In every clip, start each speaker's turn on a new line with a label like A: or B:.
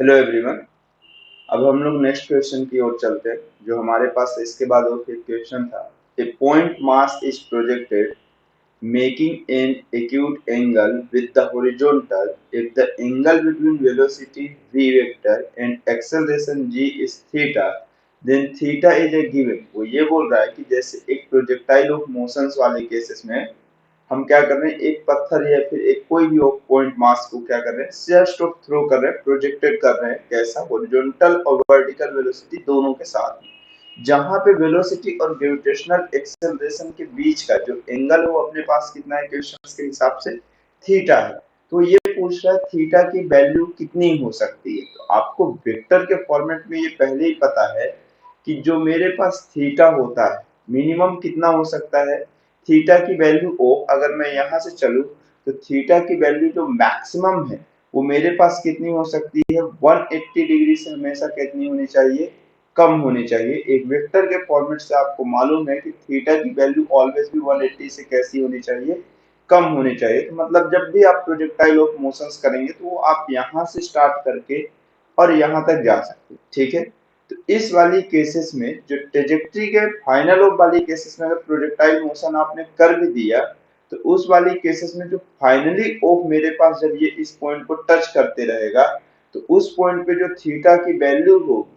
A: Hello everyone. अब हम लोग नेक्स्ट क्वेश्चन की ओर चलते हैं। जो हमारे पास इसके बाद और एक क्वेश्चन था, a point mass is projected making an acute angle with the horizontal if the angle between velocity v vector and acceleration g is theta then theta is a given। वो ये बोल रहा है कि जैसे एक प्रोजेक्टाइल ऑफ मोशंस वाले cases में हम क्या कर रहे हैं, एक पत्थर या फिर एक कोई भी पॉइंट मास को क्या कर रहे हैं, जस्ट थ्रो कर रहे हैं, प्रोजेक्टेड कर रहे हैं। कैसा? हॉरिजॉन्टल और वर्टिकल वेलोसिटी दोनों के साथ, जहां पे वेलोसिटी और ग्रेविटेशनल एक्सेलरेशन के बीच का जो एंगल है वो अपने पास कितना है, क्वेश्चन के हिसाब से थीटा है। तो ये पूछ रहा है थीटा की वैल्यू कितनी हो सकती है। तो आपको वेक्टर के फॉर्मेट में ये पहले ही पता है कि जो मेरे पास थीटा होता है मिनिमम कितना हो सकता है। थीटा की वैल्यू ओ, अगर मैं यहाँ से चलूं तो थीटा की वैल्यू जो मैक्सिमम है वो मेरे पास कितनी हो सकती है, 180 डिग्री से हमेशा कितनी होनी चाहिए, कम होनी चाहिए। एक वेक्टर के फॉर्मेट से आपको मालूम है कि थीटा की वैल्यू ऑलवेज भी 180 से कैसी होनी चाहिए, कम होनी चाहिए। तो मतलब जब भी आप प्रोजेक्टाइल ऑफ मोशंस करेंगे तो वो आप यहाँ से स्टार्ट करके और यहाँ तक जा सकते हैं, ठीक है। तो इस वाली केसेस में जो ट्रेजेक्ट्री के फाइनल ऑफ वाली केसेस में अगर प्रोजेक्टाइल मोशन आपने कर भी दिया तो उस वाली केसेस में जो फाइनली ऑफ मेरे पास जब ये इस पॉइंट को टच करते रहेगा तो उस पॉइंट पे जो थीटा की वैल्यू होगी,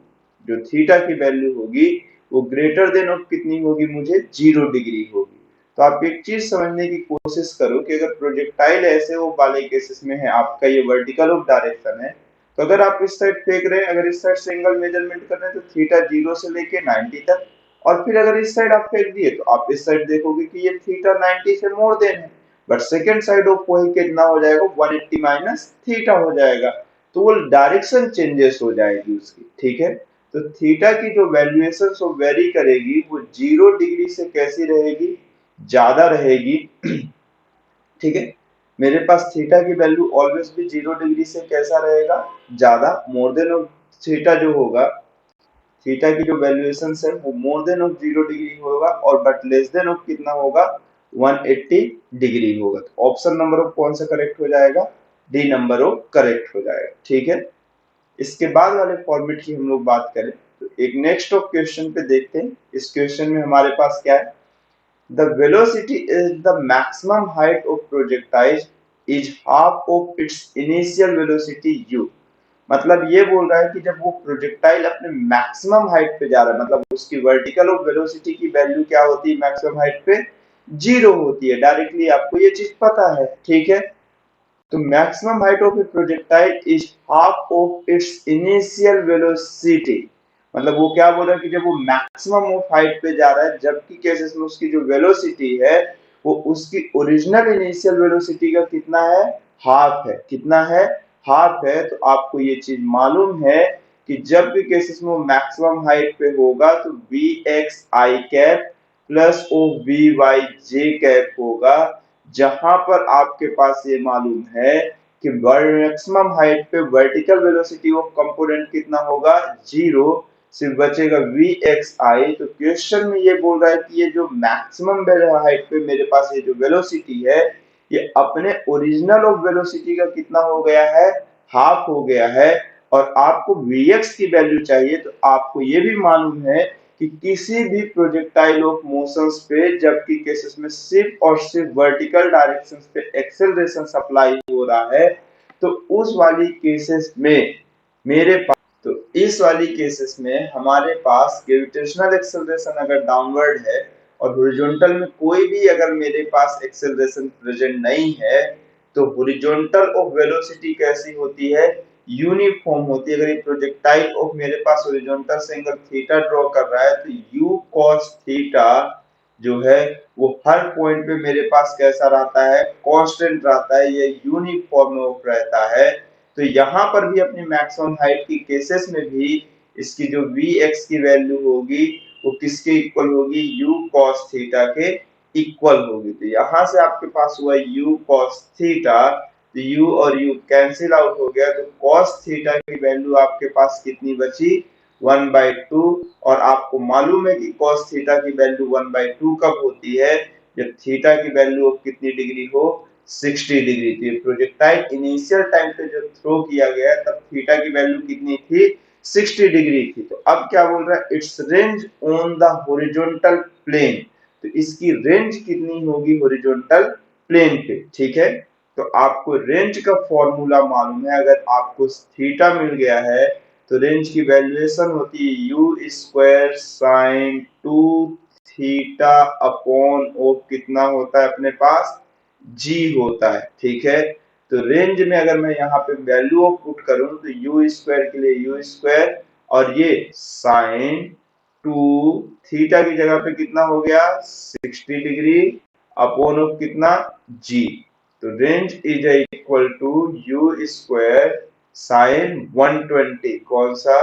A: जो थीटा की वैल्यू होगी वो ग्रेटर देन ऑफ कितनी होगी, मुझे 0 डिग्री होगी। तो आप एक चीज समझने की कोशिश करो कि अगर प्रोजेक्टाइल ऐसे वो वाले केसेस में है, आपका ये वर्टिकल ऑफ डायरेक्शन है, तो अगर आप इस साइड फेंक रहे हैं, अगर इस साइड से एंगल मेजरमेंट कर रहे हैं तो थीटा 0 से लेके 90 तक, और फिर अगर इस साइड आप फेंक दिए तो आप इस साइड देखोगे कि ये थीटा 90 से मोर देन है, बट सेकंड साइड ऑफ वही कितना हो जाएगा, 180 माइनस थीटा हो जाएगा। तो वो डायरेक्शन चेंजेस हो जाएगी उसकी, ठीक है। तो थीटा की जो वैल्यूएशन सो वेरी करेगी वो 0 डिग्री से कैसी रहेगी, ज्यादा रहेगी ठीक है। मेरे पास थीटा की वैल्यू ऑलवेज भी 0 डिग्री से कैसा रहेगा, ज्यादा, मोर देन ऑफ थीटा जो होगा, थीटा की जो वैल्यूएशन है वो मोर देन ऑफ 0 डिग्री होगा और बट लेस देन ऑफ कितना होगा, 180 डिग्री होगा। तो ऑप्शन नंबर ऑफ कौन सा करेक्ट हो जाएगा, डी नंबर ऑफ करेक्ट हो जाएगा, ठीक है। इसके बाद वाले फॉर्मेट की हम लोग बात करें तो एक नेक्स्ट ऑफ क्वेश्चन पे देखते हैं। इस क्वेश्चन में हमारे पास क्या है, the velocity is the maximum height of projectile is half of its initial velocity u। मतलब ये बोल रहा है कि जब वो प्रोजेक्टाइल अपने मैक्सिमम हाइट पे जा रहा है, मतलब उसकी वर्टिकल ऑफ वेलोसिटी की वैल्यू क्या होती है मैक्सिमम हाइट पे, 0 होती है। डायरेक्टली आपको ये चीज पता है, ठीक है। तो maximum height of A projectile is half of its initial velocity. मतलब वो क्या बोल रहा है कि जब वो मैक्सिमम ऑफ हाइट पे जा रहा है, जबकि केसेस में उसकी जो वेलोसिटी है वो उसकी ओरिजिनल इनिशियल वेलोसिटी का कितना है, हाफ है। कितना है, हाफ है। तो आपको ये चीज मालूम है कि जब भी केसेस में वो मैक्सिमम हाइट पे होगा तो वी एक्स आई cap plus O V Y जे कैप होगा, जहां पर आपके पास ये मालूम है कि मैक्सिमम हाइट पे वर्टिकल वेलोसिटी ऑफ कंपोनेंट कितना होगा, 0, सिर्फ बचेगा वी एक्स आई। तो क्वेश्चन में ये बोल रहा है कि ये जो मैक्सिमम हाइट पे मेरे पास ये जो वेलोसिटी है ये अपने ओरिजिनल ऑफ वेलोसिटी का कितना हो गया है, हाफ हो गया है। और आपको vx की वैल्यू चाहिए तो आपको ये भी मालूम है कि किसी भी प्रोजेक्टाइल ऑफ मोशंस पे जबकि केसेस में सिर्फ और सिर्फ वर्टिकल डायरेक्शन पे एक्सेलरेशन सप्लाई हो रहा है, तो उस वाली केसेस में मेरे पास, तो इस वाली केसेस में हमारे पास ग्रेविटेशनल एक्सेलरेशन अगर डाउनवर्ड है और हॉरिजॉन्टल में कोई भी अगर मेरे पास एक्सेलरेशन प्रेजेंट नहीं है, तो हॉरिजॉन्टल ऑफ वेलोसिटी कैसी होती है, यूनिफॉर्म होती है। अगर ये प्रोजेक्टाइल ऑफ मेरे पास हॉरिजॉन्टल से एंगल थीटा ड्रॉ कर रहा है तो u cos थीटा जो है वो हर पॉइंट पे मेरे पास कैसा रहता है, कांस्टेंट रहता है, ये यूनिफॉर्म ऑफ रहता है। तो यहाँ पर भी अपनी मैक्सिमम हाइट की केसेस में भी इसकी जो vx की वैल्यू होगी वो किसके इक्वल होगी, u cos थीटा के इक्वल होगी। तो यहाँ से आपके पास हुआ u cos थीटा, तो u और u कैंसिल आउट हो गया, तो cos थीटा की वैल्यू आपके पास कितनी बची, 1/2। और आपको मालूम है कि cos थीटा की वैल्यू 1/2 कब होती है, जब थीटा की वैल्यू कितनी डिग्री हो, 60 डिग्री थी। प्रोजेक्टाइल इनिशियल टाइम पे जब थ्रो किया गया तब थीटा की वैल्यू कितनी थी, 60 डिग्री थी। तो अब क्या बोल रहा है, it's range on the horizontal plane, तो इसकी रेंज कितनी होगी हॉरिजॉन्टल प्लेन पे, ठीक है। तो आपको रेंज का फॉर्मूला मालूम है, अगर आपको थीटा मिल गया है तो रेंज की वैल्यूएशन होती है u square sine 2 theta upon o कितना होता है अपने पास, जी होता है, ठीक है। तो रेंज में अगर मैं यहाँ पे वैल्यू ऑफ पुट करूं तो यू स्क्वायर के लिए यू स्क्वायर और ये साइन 2 थीटा की जगह पे कितना हो गया 60 डिग्री अपॉन ऑफ कितना जी। तो range is equal to u square sine 120, कौन सा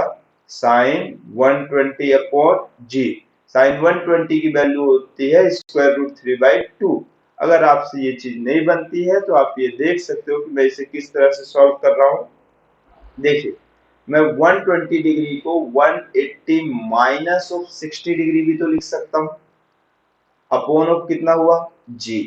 A: साइन 120 अपॉन जी। साइन 120 की वैल्यू होती है स्क्वायर रूट 3/2। अगर आपसे ये चीज नहीं बनती है तो आप ये देख सकते हो कि मैं इसे किस तरह से सॉल्व कर रहा हूं। देखिए मैं 120 डिग्री को 180 माइनस ऑफ 60 डिग्री भी तो लिख सकता हूं, अपॉन ऑफ कितना हुआ जी।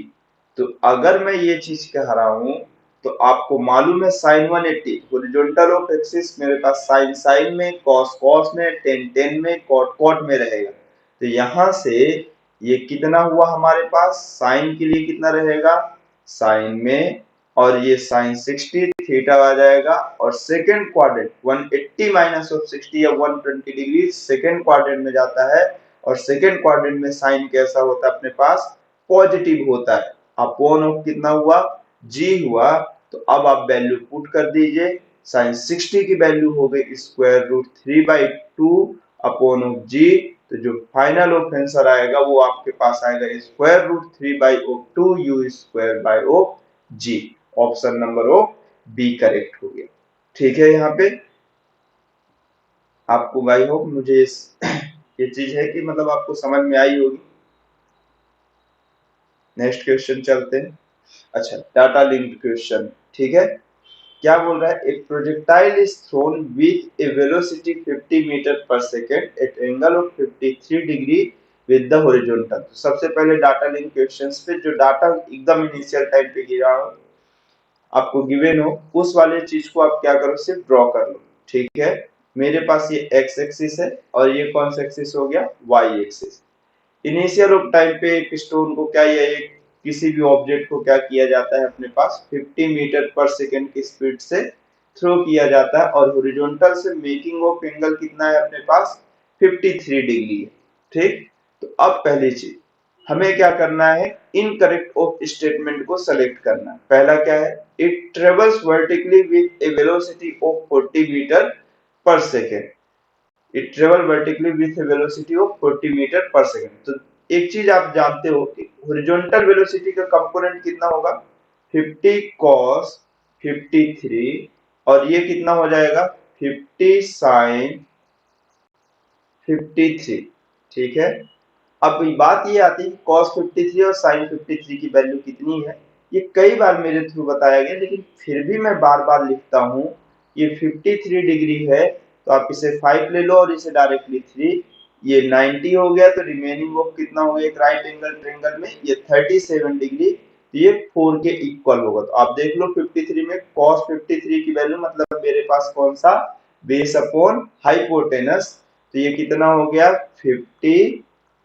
A: तो अगर मैं ये चीज कह रहा हूं तो आपको मालूम है साइन 180 हॉरिजॉन्टल ऑफ एक्सिस मेरे पास साइन साइन में, कॉस कॉस में, टेन टेन में, कॉट कॉट में रहेगा। तो यहां से ये कितना हुआ हमारे पास, साइन के लिए कितना रहेगा साइन में, और ये साइन 60 थीटा आ जाएगा, और सेकंड क्वाड्रेंट 180 माइनस ऑफ 60 या 120 डिग्री सेकंड क्वाड्रेंट में जाता है, और सेकंड क्वाड्रेंट में साइन कैसा होता है अपने पास, पॉजिटिव होता है। अपॉन ऑफ कितना हुआ जी हुआ। तो अब आप वैल्यू पुट कर दीजिए, साइन 60 की वैल्यू हो गई स्क्वायर रूट 3/2 अपॉन ऑफ जी। तो जो फाइनल ऑफ आंसर आएगा वो आपके पास आएगा square root 3/2 u square by of g. Option number of B correct हो गया, ठीक है। यहाँ पे आपको आई होप मुझे ये चीज है कि मतलब आपको समझ में आई होगी। नेक्स्ट क्वेश्चन चलते हैं। अच्छा डाटा लिंक्ड क्वेश्चन, ठीक है। क्या बोल रहा है, एक projectile is thrown with a velocity 50 metre पर second at angle of 53 degree with the horizontal. तो सबसे पहले डाटा लिंक क्वेश्चंस पे जो डाटा एकदम इनिशियल टाइम पे गिरा हो, आपको गिवन हो, उस वाले चीज को आप क्या करो सिर्फ ड्रॉ कर लो, ठीक है। मेरे पास ये एक्स एक्सिस है और ये कौन सा एक्सिस हो गया y axis. Initial of time पे एक स्टोन को क्या या एक किसी भी ऑब्जेक्ट को क्या किया जाता है अपने पास 50 मीटर पर सेकेंड की स्पीड से थ्रो किया जाता है, और हॉरिजॉन्टल से मेकिंग ऑफ एंगल कितना है अपने पास 53 डिग्री है, ठीक। तो अब पहली चीज हमें क्या करना है, इनकरेक्ट ऑफ स्टेटमेंट को सेलेक्ट करना है। पहला क्या है, it travels vertically with a velocity of 40 metre पर second, it travel vertically with velocity of 40 metre पर सेकंड। तो एक चीज आप जानते हो कि हॉरिजॉन्टल वेलोसिटी का कंपोनेंट कितना होगा 50 cos 53, और ये कितना हो जाएगा 50 sin 53, ठीक है। अब बात ये आती है cos 53 और sin 53 की वैल्यू कितनी है, ये कई बार मेरे थ्रू बताया गया, लेकिन फिर भी मैं बार बार लिखता हूं। ये 53 डिग्री है तो आप इसे 5 ले लो और इसे डायरेक्टली 3, ये 90 हो गया, तो रिमेनिंग ऑफ कितना हो गया एक राइट एंगल ट्रायंगल में ये 37 डिग्री, तो ये 4 के इक्वल होगा। तो आप देख लो 53 में cos 53 की वैल्यू मतलब मेरे पास कौन सा बेस अपॉन हाइपोटेनस, तो ये कितना हो गया 50,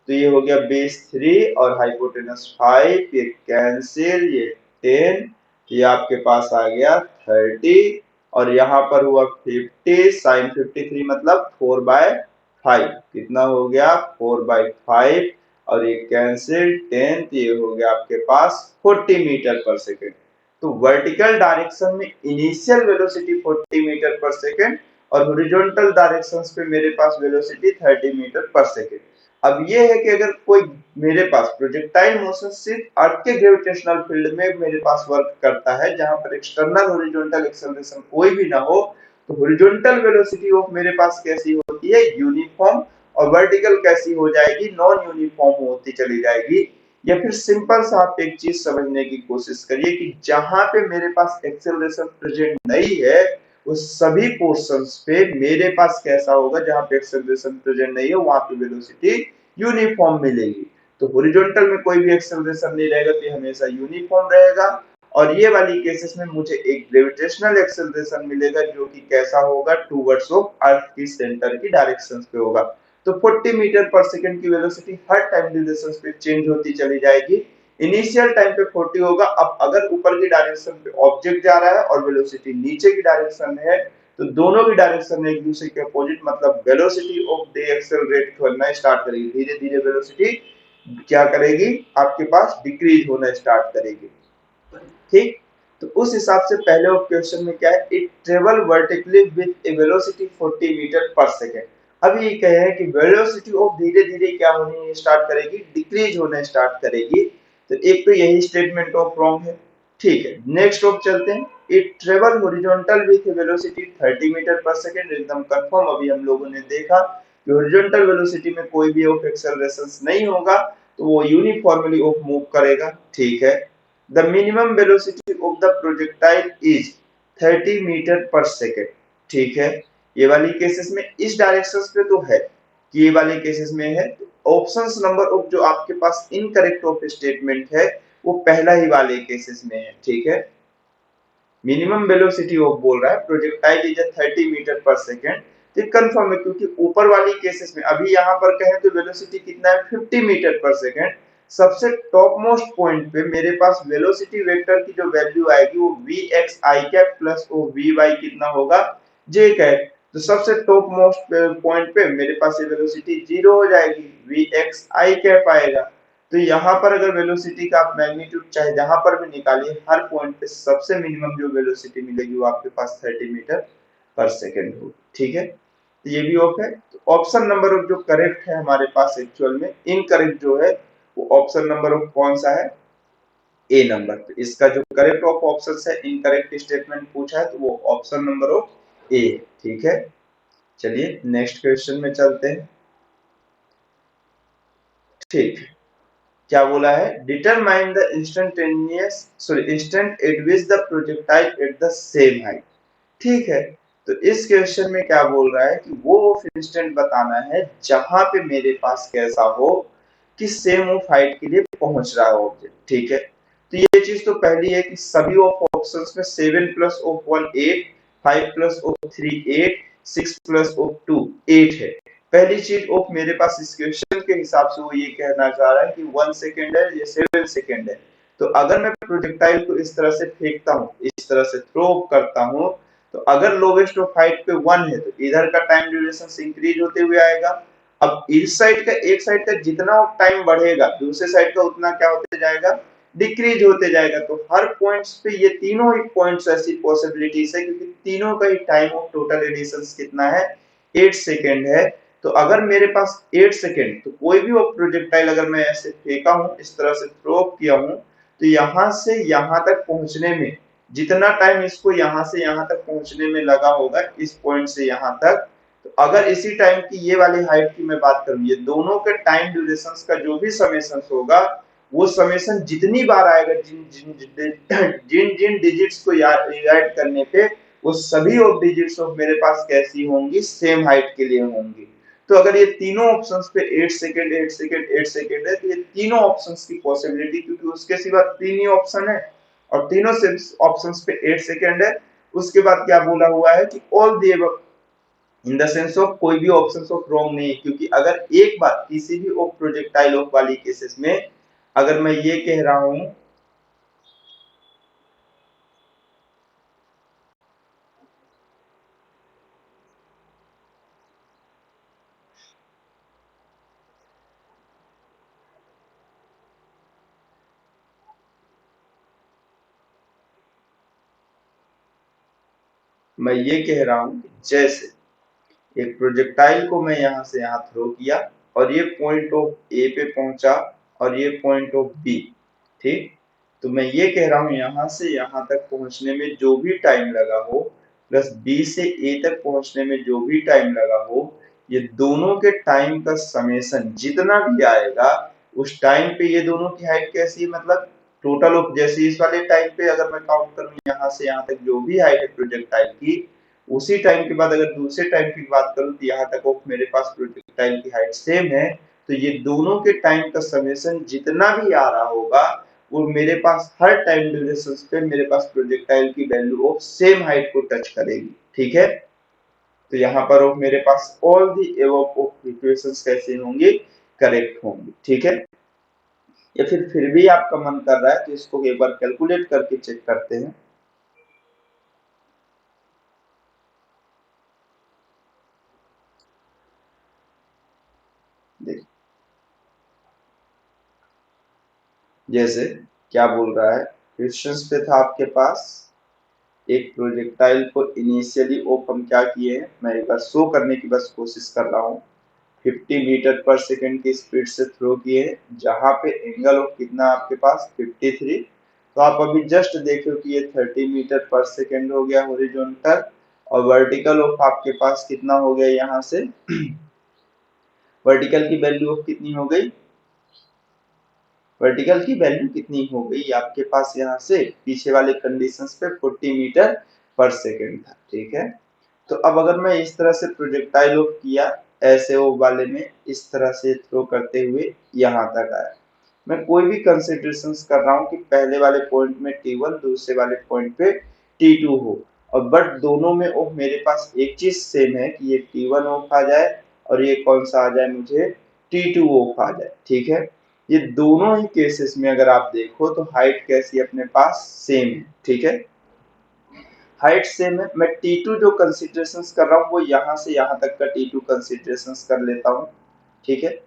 A: तो ये हो गया बेस 3 और हाइपोटेनस 5, ये कैंसिल, ये 10, ये आपके पास आ गया 30, और यहाँ पर हुआ 50 साइन 53 मतलब 4/5, कितना हो गया 4/5, और ये कैंसिल 10, तो ये हो गया आपके पास 40 मीटर पर सेकेंड। तो वर्टिकल डायरेक्शन में इनिशियल वेलोसिटी 40 मीटर पर सेकेंड और हॉरिजॉन्टल डायरेक्शंस पे मेरे पास वेलोसिटी 30 मीटर पर सेकेंड। अब ये है कि अगर कोई मेरे पास प्रोजेक्टाइल मोशन सिर्फ अर्थ के ग्रेविटेशनल फील्ड में मेरे पास वर्क करता है जहां पर एक्सटर्नल हॉरिजॉन्टल एक्सेलरेशन कोई भी ना हो, तो हॉरिजॉन्टल वेलोसिटी ऑफ मेरे पास कैसी होती है यूनिफॉर्म, और वर्टिकल कैसी हो जाएगी नॉन यूनिफॉर्म होती चली जाएगी। या फिर सिंपल सा आप एक चीज समझने की कोशिश करिए कि जहां पे मेरे पास एक्सेलरेशन प्रेजेंट नहीं है उस सभी पोर्शंस पे मेरे पास कैसा होगा, जहां पे एक्सेलरेशन प्रेजेंट नहीं है वहां पे वेलोसिटी यूनिफॉर्म मिलेगी। तो हॉरिजॉन्टल में कोई भी एक्सेलरेशन नहीं रहेगा तो हमेशा यूनिफॉर्म रहेगा, और ये वाली केसेस में मुझे एक ग्रेविटेशनल एक्सेलरेशन मिलेगा जो कि कैसा होगा, टूवर्ड्स ऑफ अर्थ की सेंटर की डायरेक्शन पे होगा। तो 40 मीटर पर सेकंड की वेलोसिटी हर टाइम ड्यूरेशन पे चेंज होती चली जाएगी। इनिशियल टाइम पे 40 होगा। अब अगर ऊपर की डायरेक्शन पे ऑब्जेक्ट जा रहा है और वेलोसिटी नीचे की डायरेक्शन में है तो दोनों की डायरेक्शन एक दूसरे के अपोजिट, मतलब वेलोसिटी ऑफ द एक्सेलरेट करना स्टार्ट करेगी। धीरे धीरे वेलोसिटी क्या करेगी, आपके पास डिक्रीज होना स्टार्ट करेगी। ठीक, तो उस हिसाब से पहले क्वेश्चन में क्या है, it travel vertically with a velocity 40 metre पर सेकेंड। अब ये कहे हैं कि वेलोसिटी ऑफ धीरे धीरे क्या होनी स्टार्ट करेगी, डिक्रीज होना स्टार्ट करेगी। तो एक तो यही स्टेटमेंट ऑफ रॉन्ग है। ठीक है, नेक्स्ट ऑफ चलते हैं, it travel horizontal with velocity 30 metre पर सेकेंड, एकदम कंफर्म। अभी हम लोगों ने देखा कि हॉरिजॉन्टल वेलोसिटी में कोई भी ऑफ एक्सेलरेशन नहीं होगा, तो वो यूनिफॉर्मली ऑफ मूव करेगा। ठीक है, the minimum velocity of the projectile is 30 metre पर सेकेंड। ठीक है, ये वाली केसेस में इस डायरेक्शन पे तो है कि ये वाले केसेस में है। ऑप्शंस नंबर ऑफ जो आपके पास इनकरेक्ट ऑफ स्टेटमेंट है वो पहला ही वाले केसेस में है। ठीक है, मिनिमम वेलोसिटी ऑफ बोल रहा है, प्रोजेक्टाइल इज 30 मीटर पर सेकेंड, तो कंफर्म है क्योंकि ऊपर वाली केसेस में अभी यहाँ पर कहें तो वेलोसिटी कितना है, 50 मीटर पर सेकेंड। सबसे टॉप मोस्ट पॉइंट पे मेरे पास वेलोसिटी वेक्टर की जो वैल्यू आएगी वो vx i कैप प्लस वो vy कितना होगा, j कैप। तो सबसे टॉप मोस्ट पॉइंट पे मेरे पास ये वेलोसिटी 0 हो जाएगी, vx i कैप आएगा। तो यहाँ पर अगर वेलोसिटी का आप मैग्नीट्यूड चाहे जहां पर भी निकालिए, हर पॉइंट पे सबसे मिनिमम जो वेलोसिटी मिलेगी वो आपके पास 30 मीटर पर सेकेंड होगी। ठीक है, तो ये भी ऑफ है। तो ऑप्शन नंबर ऑफ जो करेक्ट है हमारे पास एक्चुअल में, इनकरेक्ट जो है वो ऑप्शन नंबर ऑफ कौन सा है, ए नंबर। तो इसका जो करेक्ट ऑफ ऑप्शन है, इनकरेक्ट स्टेटमेंट पूछा है तो वो ऑप्शन नंबर ऑफ ए। ठीक है, चलिए नेक्स्ट क्वेश्चन में चलते हैं। ठीक, क्या बोला है, determine the instant eight which the projectile eight the same height. ठीक है, तो इस क्वेश्चन में क्या बोल रहा है कि वो इंस्टेंट बताना है जहां पे मेरे पास कैसा हो कि सेम ऑफ हाइट के लिए पहुंच रहा हो ऑब्जेक्ट। ठीक है, तो ये चीज तो पहली है कि सभी ऑफ ऑप्शंस में 7 plus of 1 8, 5 plus of 3 8, 6 plus of 2 8 है। पहली चीज ऑफ मेरे पास इस क्वेश्चन के हिसाब से वो ये कहना चाह रहा है कि 1 सेकेंड है, ये 7 सेकेंड है। तो अगर मैं प्रोजेक्टाइल को इस तरह से फेंकता हूँ, इस तरह से थ्रो करता हूँ, तो अगर लोवेस्ट ऑफ हाइट पे 1 है तो इधर का टाइम ड्यूरेशन इंक्रीज होते हुए आएगा। अब इस साइड का, एक साइड का जितना टाइम बढ़ेगा दूसरे साइड का उतना क्या होते जाएगा, डिक्रीज होते जाएगा। तो हर पॉइंट्स पे ये तीनों ही पॉइंट्स ऐसी पॉसिबिलिटीज है क्योंकि तीनों का ही टाइम ऑफ टोटल एडिशन कितना है, 8 सेकेंड है। तो अगर मेरे पास 8 सेकेंड, तो कोई भी प्रोजेक्टाइल अगर मैं ऐसे फेंका हूं, इस तरह से थ्रो किया हूं, तो यहां से यहां तक पहुंचने में जितना टाइम इसको यहां से यहां तक पहुंचने में लगा होगा, इस पॉइंट से यहां तक, तो अगर इसी टाइम की ये वाली हाइट की मैं बात करूं, ये दोनों के टाइम ड्यूरेशंस का जो भी समेशन होगा, वो समेशन जितनी बार आएगा, जिन जिन जिन जिन डिजिट्स को ऐड करने पे, वो सभी ऑफ डिजिट्स ऑफ मेरे पास कैसी होंगी, सेम हाइट के लिए होंगी। तो अगर ये तीनों ऑप्शंस पे 8 सेकेंड 8 सेकेंड 8 सेकेंड है, तो ये तीनों ऑप्शंस की पॉसिबिलिटी, क्योंकि उसके सिवा तीन ही ऑप्शन है और तीनों ऑप्शंस पे 8 सेकेंड है। उसके बाद क्या बोला हुआ है कि all the above, in the sense of कोई भी ऑप्शन ऑफ रॉन्ग नहीं है, क्योंकि अगर एक बार किसी भी ऑफ प्रोजेक्टाइल ऑफ वाली केसेस में अगर मैं ये कह रहा हूं, मैं ये कह रहा हूं जैसे एक प्रोजेक्टाइल को मैं यहां से यहां थ्रो किया और ये पॉइंट ऑफ ए पे पहुंचा और ये पॉइंट ऑफ बी। ठीक, तो मैं ये कह रहा हूं यहां से यहां तक पहुंचने में जो भी टाइम लगा हो, प्लस बी से ए तक पहुंचने में जो भी टाइम लगा हो, ये दोनों के टाइम का समेशन जितना भी आएगा, उस टाइम पे ये दोनों की हाइट कैसी है, मतलब टोटल ऑफ, जैसे इस वाले टाइम पे अगर मैं काउंट करूं यहां से यहां तक जो भी हाइट है प्रोजेक्टाइल की, उसी टाइम के बाद अगर दूसरे टाइम की बात करूं तो यहाँ तक मेरे पास प्रोजेक्टाइल की हाइट सेम है। तो ये दोनों के टाइम का समेशन जितना भी आ रहा होगा, और मेरे पास हर टाइम ड्यूरेशन पे मेरे पास प्रोजेक्टाइल की वैल्यू ऑफ सेम हाइट को टच करेगी। ठीक है, तो यहाँ पर ऑफ मेरे पास all the above of equations कैसे होंगे, करेक्ट होंगे। ठीक है, या फिर भी आपका मन कर रहा है तो इसको एक बार कैलकुलेट करके चेक करते हैं। देखिए जैसे क्या बोल रहा है, क्वेश्चंस पे था आपके पास एक प्रोजेक्टाइल को इनिशियली ऑफ हम क्या किए हैं, मैं एक बार शो करने की बस कोशिश कर रहा हूँ। 50 मीटर पर सेकंड की स्पीड से थ्रो किए, जहां पे एंगल ऑफ कितना आपके पास 53। तो आप अभी जस्ट देखो कि ये 30 मीटर पर सेकंड हो गया हॉरिजॉन्टल, और वर्टिकल ऑफ आपके पास कितना हो गया, यहाँ से वर्टिकल की वैल्यू ऑफ कितनी हो गई, वर्टिकल की वैल्यू कितनी हो गई आपके पास, यहाँ से पीछे वाले कंडीशंस पे 40 मीटर पर सेकंड था। ठीक है, तो अब अगर मैं इस तरह से प्रोजेक्टाइल ऑफ किया, ऐसे ओ वाले में इस तरह से थ्रो करते हुए यहाँ तक आया, मैं कोई भी कंसिडरेशन कर रहा हूँ कि पहले वाले पॉइंट में T1, दूसरे वाले पॉइंट पे T2 हो, और बट दोनों में ऑफ मेरे पास एक चीज सेम है कि ये T1 ऑफ आ जाए और ये कौन सा आ जाए, मुझे T2 ऑफ आ जाए। ठीक है, ये दोनों ही केसेस में अगर आप देखो तो हाइट कैसी अपने पास सेम है। ठीक है, हाइट सेम है, मैं T2 जो कंसिडरेशंस कर रहा हूँ वो यहाँ से यहाँ तक का T2 कंसिडरेशंस कर लेता हूँ। ठीक है,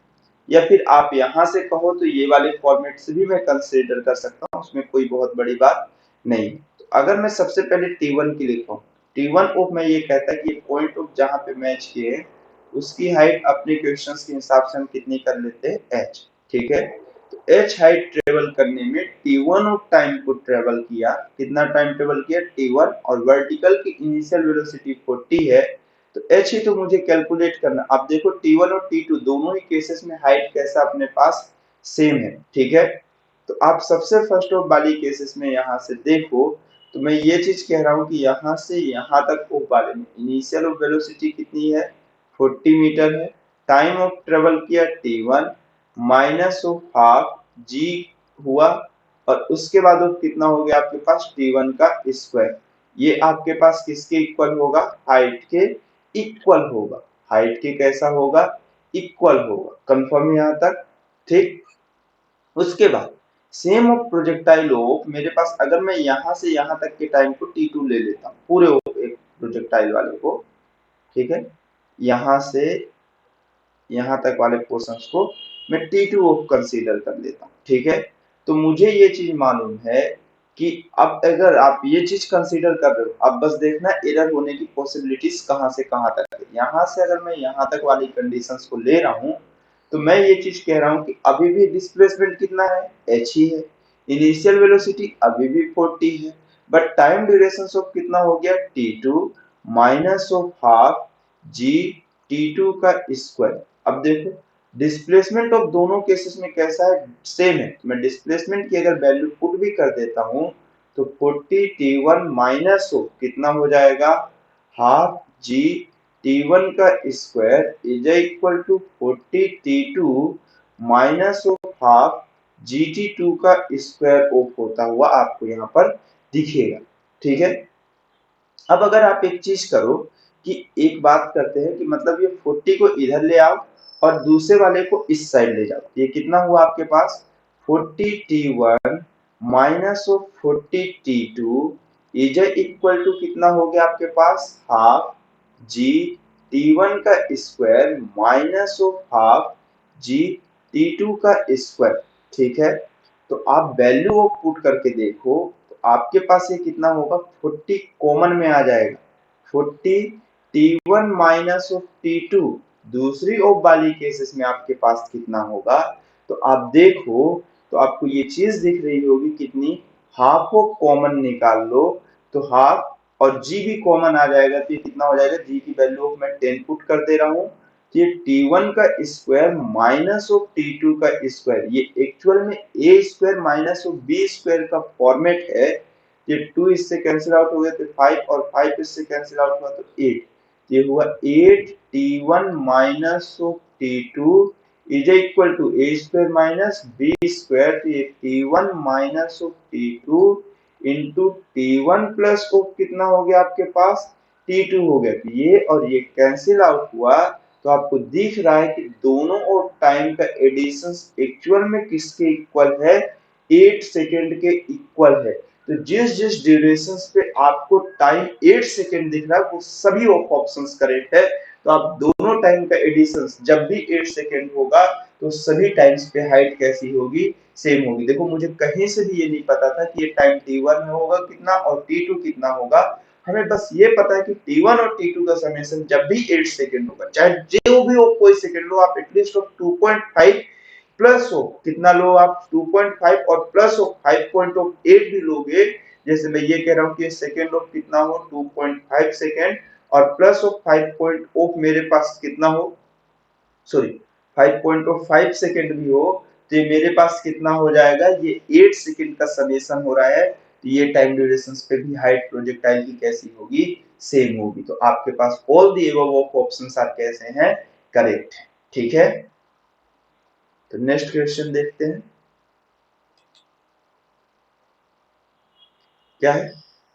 A: या फिर आप यहाँ से कहो तो ये वाले फॉर्मेट से भी मैं कंसिडर कर सकता हूँ, उसमें कोई बहुत बड़ी बात नहीं। तो अगर मैं सबसे पहले T1 की लिखूँ, T1 ऑफ मैं ये कहता है कि ये पॉइंट ऑफ जहाँ पे मैच किए हैं उसकी हाइट अपने क्वेश्चंस के हिसाब से हम कितनी कर लेते हैं, h। ठीक है, तो h हाइट ट्रेवल करने में T1 ऑफ टाइम को ट्रेवल किया, कितना टाइम ट्रेवल किया T1, और वर्टिकल की इनिशियल वेलोसिटी 40 है, तो h ही तो मुझे कैलकुलेट करना। अब देखो T1 और T2 दोनों ही केसेस में हाइट कैसा अपने पास सेम है। ठीक है, तो आप सबसे फर्स्ट ऑफ वाली केसेस में यहाँ से देखो तो मैं ये चीज कह रहा हूँ कि यहाँ से यहाँ तक ऑफ वाले में इनिशियल ऑफ वेलोसिटी कितनी है, 40 मीटर है, टाइम ऑफ ट्रेवल किया T1 माइनस ऑफ हाफ जी हुआ, और उसके बाद ऑफ कितना हो गया आपके पास T1 का स्क्वायर, ये आपके पास किसके इक्वल होगा, हाइट के इक्वल होगा। हाइट के कैसा होगा, इक्वल होगा। कंफर्म यहाँ तक, ठीक। उसके बाद सेम ऑफ प्रोजेक्टाइल ऑफ मेरे पास, अगर मैं यहाँ से यहाँ तक के टाइम को T2 ले लेता हूँ पूरे एक प्रोजेक्टाइल वाले को, ठीक है, यहाँ से यहाँ तक वाले पोर्शंस को मैं T2 ऑफ कंसीडर कर लेता हूँ। ठीक है, तो मुझे ये चीज मालूम है कि अब अगर आप ये चीज कंसीडर कर रहे हो, अब बस देखना एरर होने की पॉसिबिलिटीज कहाँ से कहाँ तक है। यहाँ से अगर मैं यहाँ तक वाली कंडीशंस को ले रहा हूँ तो मैं ये चीज कह रहा हूँ कि अभी भी डिस्प्लेसमेंट कितना है, h ही है, इनिशियल वेलोसिटी अभी भी 40 है, बट टाइम ड्यूरेशन ऑफ कितना हो गया T2 minus of half g T2 का स्क्वायर। अब देखो डिस्प्लेसमेंट ऑफ दोनों केसेस में कैसा है, सेम है। मैं डिस्प्लेसमेंट की अगर वैल्यू पुट भी कर देता हूं तो 40 T1 माइनस ऑफ कितना हो जाएगा, हाफ जी T1 का square is equal to 40 T2 minus of half GT2 का स्क्वायर ऑफ होता हुआ आपको यहाँ पर दिखेगा। ठीक है, अब अगर आप एक चीज करो कि एक बात करते हैं कि मतलब ये 40 को इधर ले आओ और दूसरे वाले को इस साइड ले जाओ, ये कितना हुआ आपके पास 40 T1 minus of 40 T2 is equal to कितना हो गया आपके पास, हाफ जी T1 का square minus of half g T2 का स्क्वायर। ठीक है, तो आप वैल्यू ऑफ पुट करके देखो तो आपके पास ये कितना होगा, 40 कॉमन में आ जाएगा, 40 T1 माइनस ऑफ T2 दूसरी ऑफ वाली केसेस में आपके पास कितना होगा, तो आप देखो तो आपको ये चीज दिख रही होगी कितनी, हाफ ऑफ कॉमन निकाल लो तो हाफ और जी भी कॉमन आ जाएगा, तो ये कितना हो जाएगा, जी की वैल्यू ऑफ मैं 10 पुट कर दे रहा हूँ, ये T1 का स्क्वायर माइनस ऑफ T2 का स्क्वायर, ये एक्चुअल में a square minus of b square का फॉर्मेट है। ये 2 इससे कैंसिल आउट हो गया तो 5 और 5 इससे कैंसिल आउट हुआ तो 8, ये हुआ 8 T1 minus of T2 is equal to a square minus b square, तो ये T1 minus of T2 into T1 plus of कितना हो गया आपके पास T2 हो गया। तो ये और ये कैंसिल आउट हुआ, तो आपको दिख रहा है कि दोनों और टाइम का एडिशन एक्चुअल में किसके इक्वल है, 8 सेकेंड के इक्वल है। तो जिस जिस ड्यूरेशन पे आपको टाइम 8 सेकेंड दिख रहा है वो सभी ऑप्शंस करेक्ट है। तो आप दोनों टाइम का एडिशन जब भी 8 सेकेंड होगा तो सभी टाइम्स पे हाइट कैसी होगी, सेम होगी। देखो मुझे कहीं से भी ये नहीं पता था कि ये टाइम T1 में होगा कितना और T2 कितना होगा, हमें बस ये पता है कि T1 और T2 का समेशन जब भी 8 सेकेंड होगा, चाहे जो भी हो कोई सेकेंड लो, आप एटलीस्ट 2.5 प्लस हो, कितना लो आप 2.5 और प्लस हो 5.8 भी लोगे। जैसे मैं ये कह रहा हूँ कि सेकेंड ऑफ कितना हो 2.5 सेकेंड और प्लस ऑफ 5 मेरे पास कितना हो, सॉरी 5.5 सेकेंड भी हो, तो ये मेरे पास कितना हो जाएगा, ये 8 सेकेंड का समेशन हो रहा है। तो ये टाइम ड्यूरेशन पे भी हाइट प्रोजेक्टाइल की कैसी होगी, सेम होगी। तो आपके पास all the above options are कैसे हैं, करेक्ट। ठीक है, तो नेक्स्ट क्वेश्चन देखते हैं क्या है।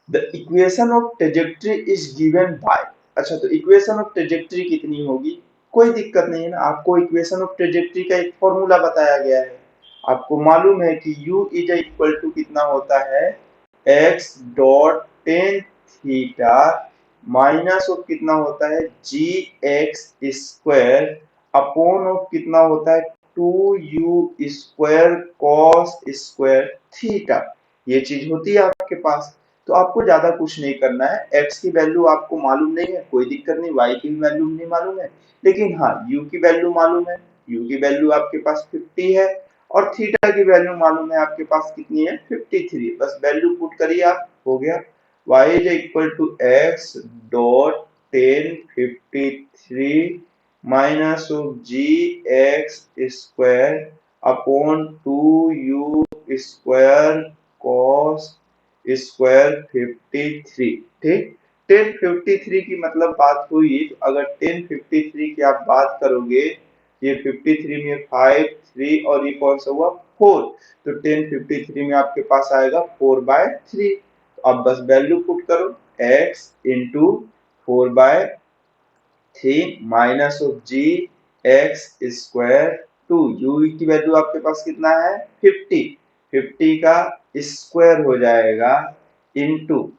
A: The equation of trajectory is given by, अच्छा तो इक्वेशन ऑफ ट्रेजेक्टरी कितनी होगी, कोई दिक्कत नहीं है ना, आपको इक्वेशन ऑफ ट्रेजेक्टरी का एक फॉर्मूला बताया गया है। आपको मालूम है कि u इज इक्वल टू कितना होता है, x dot tan theta minus of कितना होता है जी एक्स स्क्वायर अपॉन ऑफ कितना होता है 2u square cos square theta. ये चीज होती है आपके पास। तो आपको ज्यादा कुछ नहीं करना है, x की वैल्यू आपको मालूम नहीं है कोई दिक्कत नहीं, y की वैल्यू नहीं मालूम है, लेकिन हाँ u की वैल्यू मालूम है, u की वैल्यू आपके पास 50 है और थीटा की वैल्यू मालूम है आपके पास कितनी है 53। बस वैल्यू पुट करिए आप, हो गया y is equal to x dot 1053 minus of g x square upon 2u square cos square 53। ठीक, 1053 की मतलब बात हुई, तो अगर 1053 की आप बात करोगे, ये 53 में 5 3 और ये कौन सा हुआ 4, तो 1053 में आपके पास आएगा 4/3। अब बस वैल्यू पुट करो x into 4/3 minus of g x square 2, u की वैल्यू आपके पास कितना है 50, 50 का स्क्वायर हो जाएगा इंटू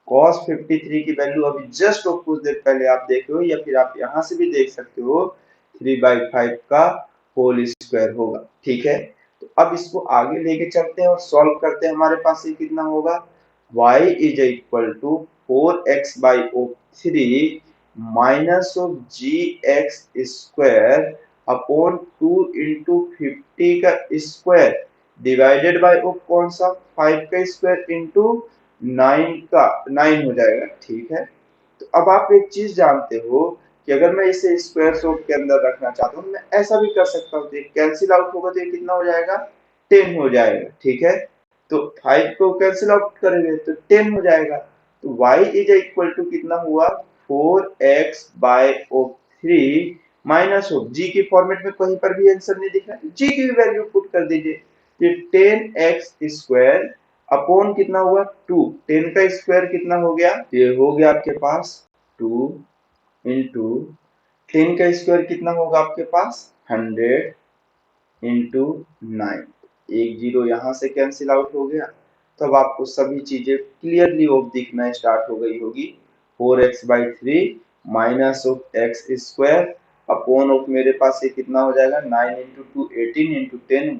A: cos 53 की वैल्यू अभी जस्ट कुछ देर पहले आप देखे हो, या फिर आप यहां से भी देख सकते हो 3/5 का होल स्क्वायर होगा। ठीक है, तो अब इसको आगे लेके चलते हैं और सॉल्व करते हैं। हमारे पास ये कितना होगा, y is equal to 4x/3 minus of g x square upon 2 into 50 का स्क्वायर डिवाइडेड बाय कौन सा 5 का स्क्वायर इंटू 9 का 9 हो जाएगा। ठीक है, तो अब आप एक चीज जानते हो कि अगर मैं इसे स्क्वायर रूट के अंदर रखना चाहता हूँ, मैं ऐसा भी कर सकता हूँ, कैंसिल आउट होगा तो ये कितना हो जाएगा 10 हो जाएगा। ठीक है, तो 5 को कैंसिल आउट करेंगे तो 10 हो जाएगा। तो y इज इक्वल टू कितना हुआ 4x/3 माइनस ऑफ जी के फॉर्मेट में कहीं पर भी आंसर नहीं दिख रहा है, जी की वैल्यू पुट कर दीजिए, ये 10x स्क्वायर अपॉन कितना हुआ 2, 10 का स्क्वायर कितना हो गया, ये हो गया आपके पास 2 इंटू 10 का स्क्वायर कितना होगा आपके पास 100 इंटू 9, एक जीरो यहाँ से कैंसिल आउट हो गया। तो अब आपको सभी चीजें क्लियरली ऑफ दिखना स्टार्ट हो गई होगी। 4x/3 minus of x square upon of मेरे पास ये कितना हो जाएगा 9 इंटू 2 18 इंटू 10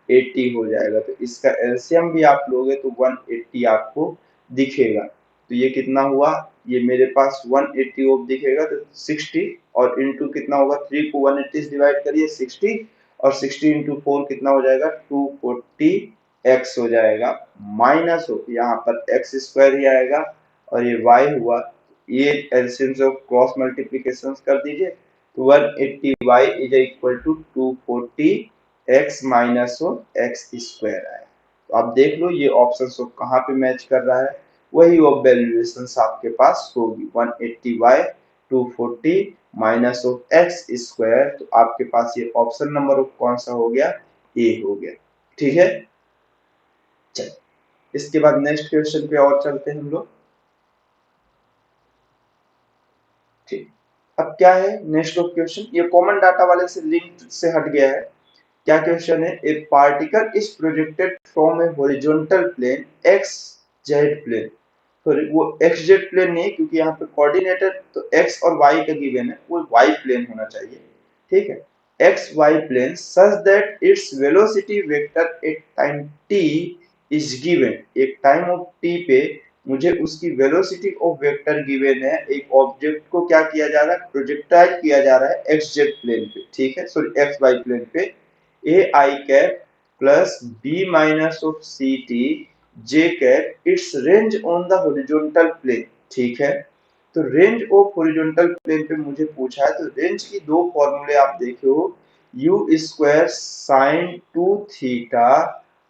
A: 180 हो जाएगा। तो इसका एलसीएम भी आप लोगे तो 180 आपको दिखेगा। तो ये कितना हुआ, ये मेरे पास 180 ऑफ दिखेगा, तो 60 और इंटू कितना होगा 3 को 180 से डिवाइड करिए 60 और 60 इंटू 4 कितना हो जाएगा 240 x हो जाएगा, माइनस हो यहाँ पर x स्क्वायर ही आएगा और ये y हुआ, ये एलसीएम से क्रॉस मल्टीप्लिकेशन कर दीजिए तो 180y is equal to 240 x minus x square आए। तो आप देख लो ये ऑप्शन कहाँ पे मैच कर रहा है, वही वैल्यूएशन आपके पास होगी 180y 240 minus of x square, तो आपके पास ये ऑप्शन नंबर ऑफ कौन सा हो गया, ए हो गया। ठीक है, चल इसके बाद नेक्स्ट क्वेश्चन पे और चलते हैं हम लोग। ठीक, अब क्या है नेक्स्ट ऑफ क्वेश्चन, ये कॉमन डाटा वाले से लिंक से हट गया है। क्या क्वेश्चन है, a particle is projected from a horizontal plane X Z plane, sorry वो एक्स जेड प्लेन नहीं क्योंकि यहाँ पे कोऑर्डिनेटर तो एक्स और वाई का गिवन है, वो वाई प्लेन होना चाहिए। ठीक है, X Y plane such that its velocity vector at time T is given, एक टाइम ऑफ टी पे मुझे उसकी वेलोसिटी ऑफ वेक्टर गिवन है, एक ऑब्जेक्ट को क्या किया जा रहा है, प्रोजेक्टाइल किया जा रहा है एक्स जेड प्लेन पे, ठीक है, सॉरी एक्स वाई प्लेन पे, A I cap plus B minus of C T J cap its range on the horizontal plane. ठीक है, तो रेंज ऑफ हॉरिजॉन्टल प्लेन पे मुझे पूछा है, तो रेंज की दो फॉर्मूले आप देखे हो, u square sine 2 theta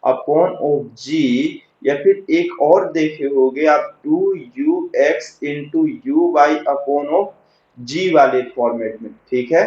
A: upon of g, या फिर एक और देखे होगे आप 2ux into u y upon of g वाले फॉर्मेट में। ठीक है,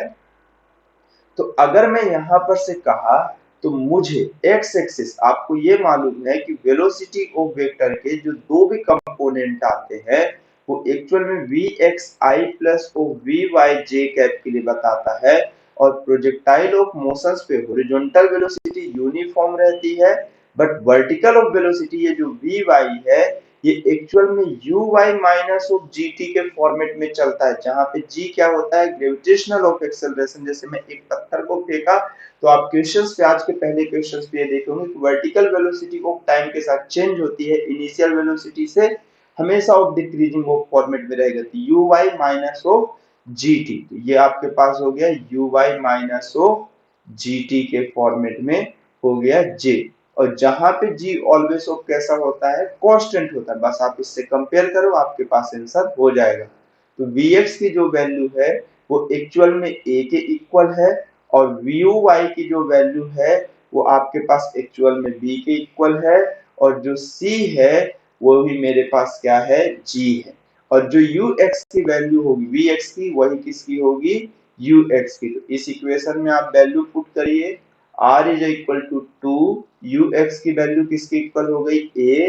A: तो अगर मैं यहां पर से कहा तो मुझे एक्स एक्सिस, आपको ये मालूम है कि वेलोसिटी ऑफ वेक्टर के जो दो भी कंपोनेंट आते हैं वो एक्चुअल में V x I plus O V Y J cap के लिए बताता है, और प्रोजेक्टाइल ऑफ मोशंस पे हॉरिजॉन्टल वेलोसिटी यूनिफॉर्म रहती है, बट वर्टिकल ऑफ वेलोसिटी ये जो वी वाई है ये एक्चुअल में U Y minus of G T के फॉर्मेट में चलता है, जहां पे जी क्या होता है, ग्रेविटेशनल ऑफ एक्सेलरेशन। जैसे मैं एक पत्थर को फेंका तो आप क्वेश्चंस पे, आज के पहले क्वेश्चंस पे ये देखेंगे कि वर्टिकल वेलोसिटी ऑफ टाइम के साथ चेंज होती है, इनिशियल वेलोसिटी से हमेशा ऑफ डिक्रीजिंग ऑफ फॉर्मेट में रहेगा, तो U Y minus of G T, तो ये आपके पास हो गया U Y minus of G T के फॉर्मेट में हो गया जे, और जहां पे जी ऑलवेज ऑफ कैसा होता है, कांस्टेंट होता है, बस आप इससे कंपेयर करो आपके पास आंसर हो जाएगा। तो Vx की जो वैल्यू है वो एक्चुअल में a के इक्वल है, और Vy की जो वैल्यू है वो आपके पास एक्चुअल में b के इक्वल है, और जो c है वो भी मेरे पास क्या है, g है, और जो ux की वैल्यू होगी Vx की, वही किसकी होगी, ux की। तो इस इक्वेशन में आप वैल्यू पुट करिए, r is equal to 2, ux की वैल्यू किसके इक्वल हो गई, a,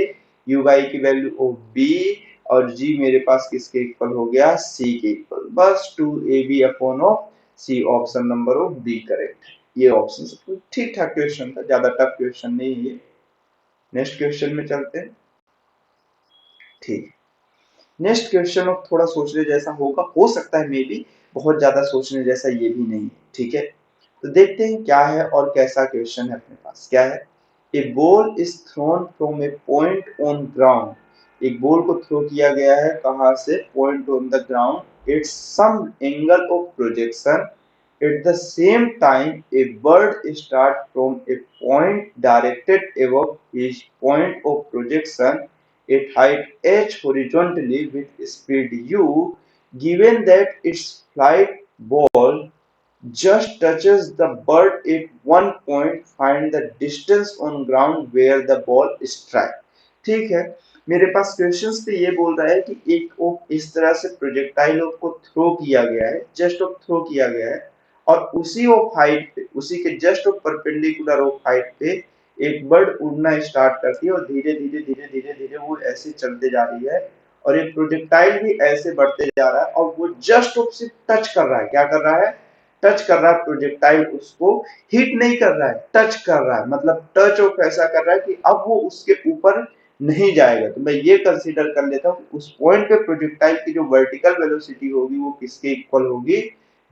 A: uy की वैल्यू ऑफ b, और g मेरे पास किसके इक्वल हो गया, c के इक्वल, बस 2ab upon of c, option number of B correct है। ये ऑप्शन ठीक ठाक क्वेश्चन था, ज्यादा टफ क्वेश्चन नहीं है ये। नेक्स्ट क्वेश्चन में चलते हैं। ठीक, नेक्स्ट क्वेश्चन अब थोड़ा सोचने जैसा होगा, हो सकता है मे बी, बहुत ज्यादा सोचने जैसा ये भी नहीं। ठीक है, तो देखते हैं क्या है और कैसा क्वेश्चन है अपने पास। क्या है, a ball is thrown from a point on ground, एक बॉल को थ्रो किया गया है कहां से, point on the ground, it's some angle of projection, at the same time a bird start from a point directed above his point of projection at height h horizontally with speed u, given that its flight ball just touches the bird at one point, find the distance on ground where the ball strike। ठीक है, मेरे पास questions पे ये बोल रहा है कि एक ऑफ इस तरह से प्रोजेक्टाइल ऑफ को थ्रो किया गया है, जस्ट ऑफ थ्रो किया गया है, और उसी ऑफ हाइट पे, उसी के just of perpendicular of height पे एक बर्ड उड़ना स्टार्ट करती है, और धीरे धीरे धीरे धीरे धीरे वो ऐसे चलते जा रही है, और ये प्रोजेक्टाइल भी ऐसे बढ़ते जा रहा है, और वो जस्ट ऑफ से टच कर रहा है, क्या कर रहा है, टच कर रहा है, प्रोजेक्टाइल उसको हिट नहीं कर रहा है, टच कर रहा है, मतलब टच ऑफ ऐसा कर रहा है कि अब वो उसके ऊपर नहीं जाएगा। तो मैं ये कंसीडर कर लेता हूँ उस पॉइंट पे प्रोजेक्टाइल की जो वर्टिकल वेलोसिटी होगी वो किसके इक्वल होगी,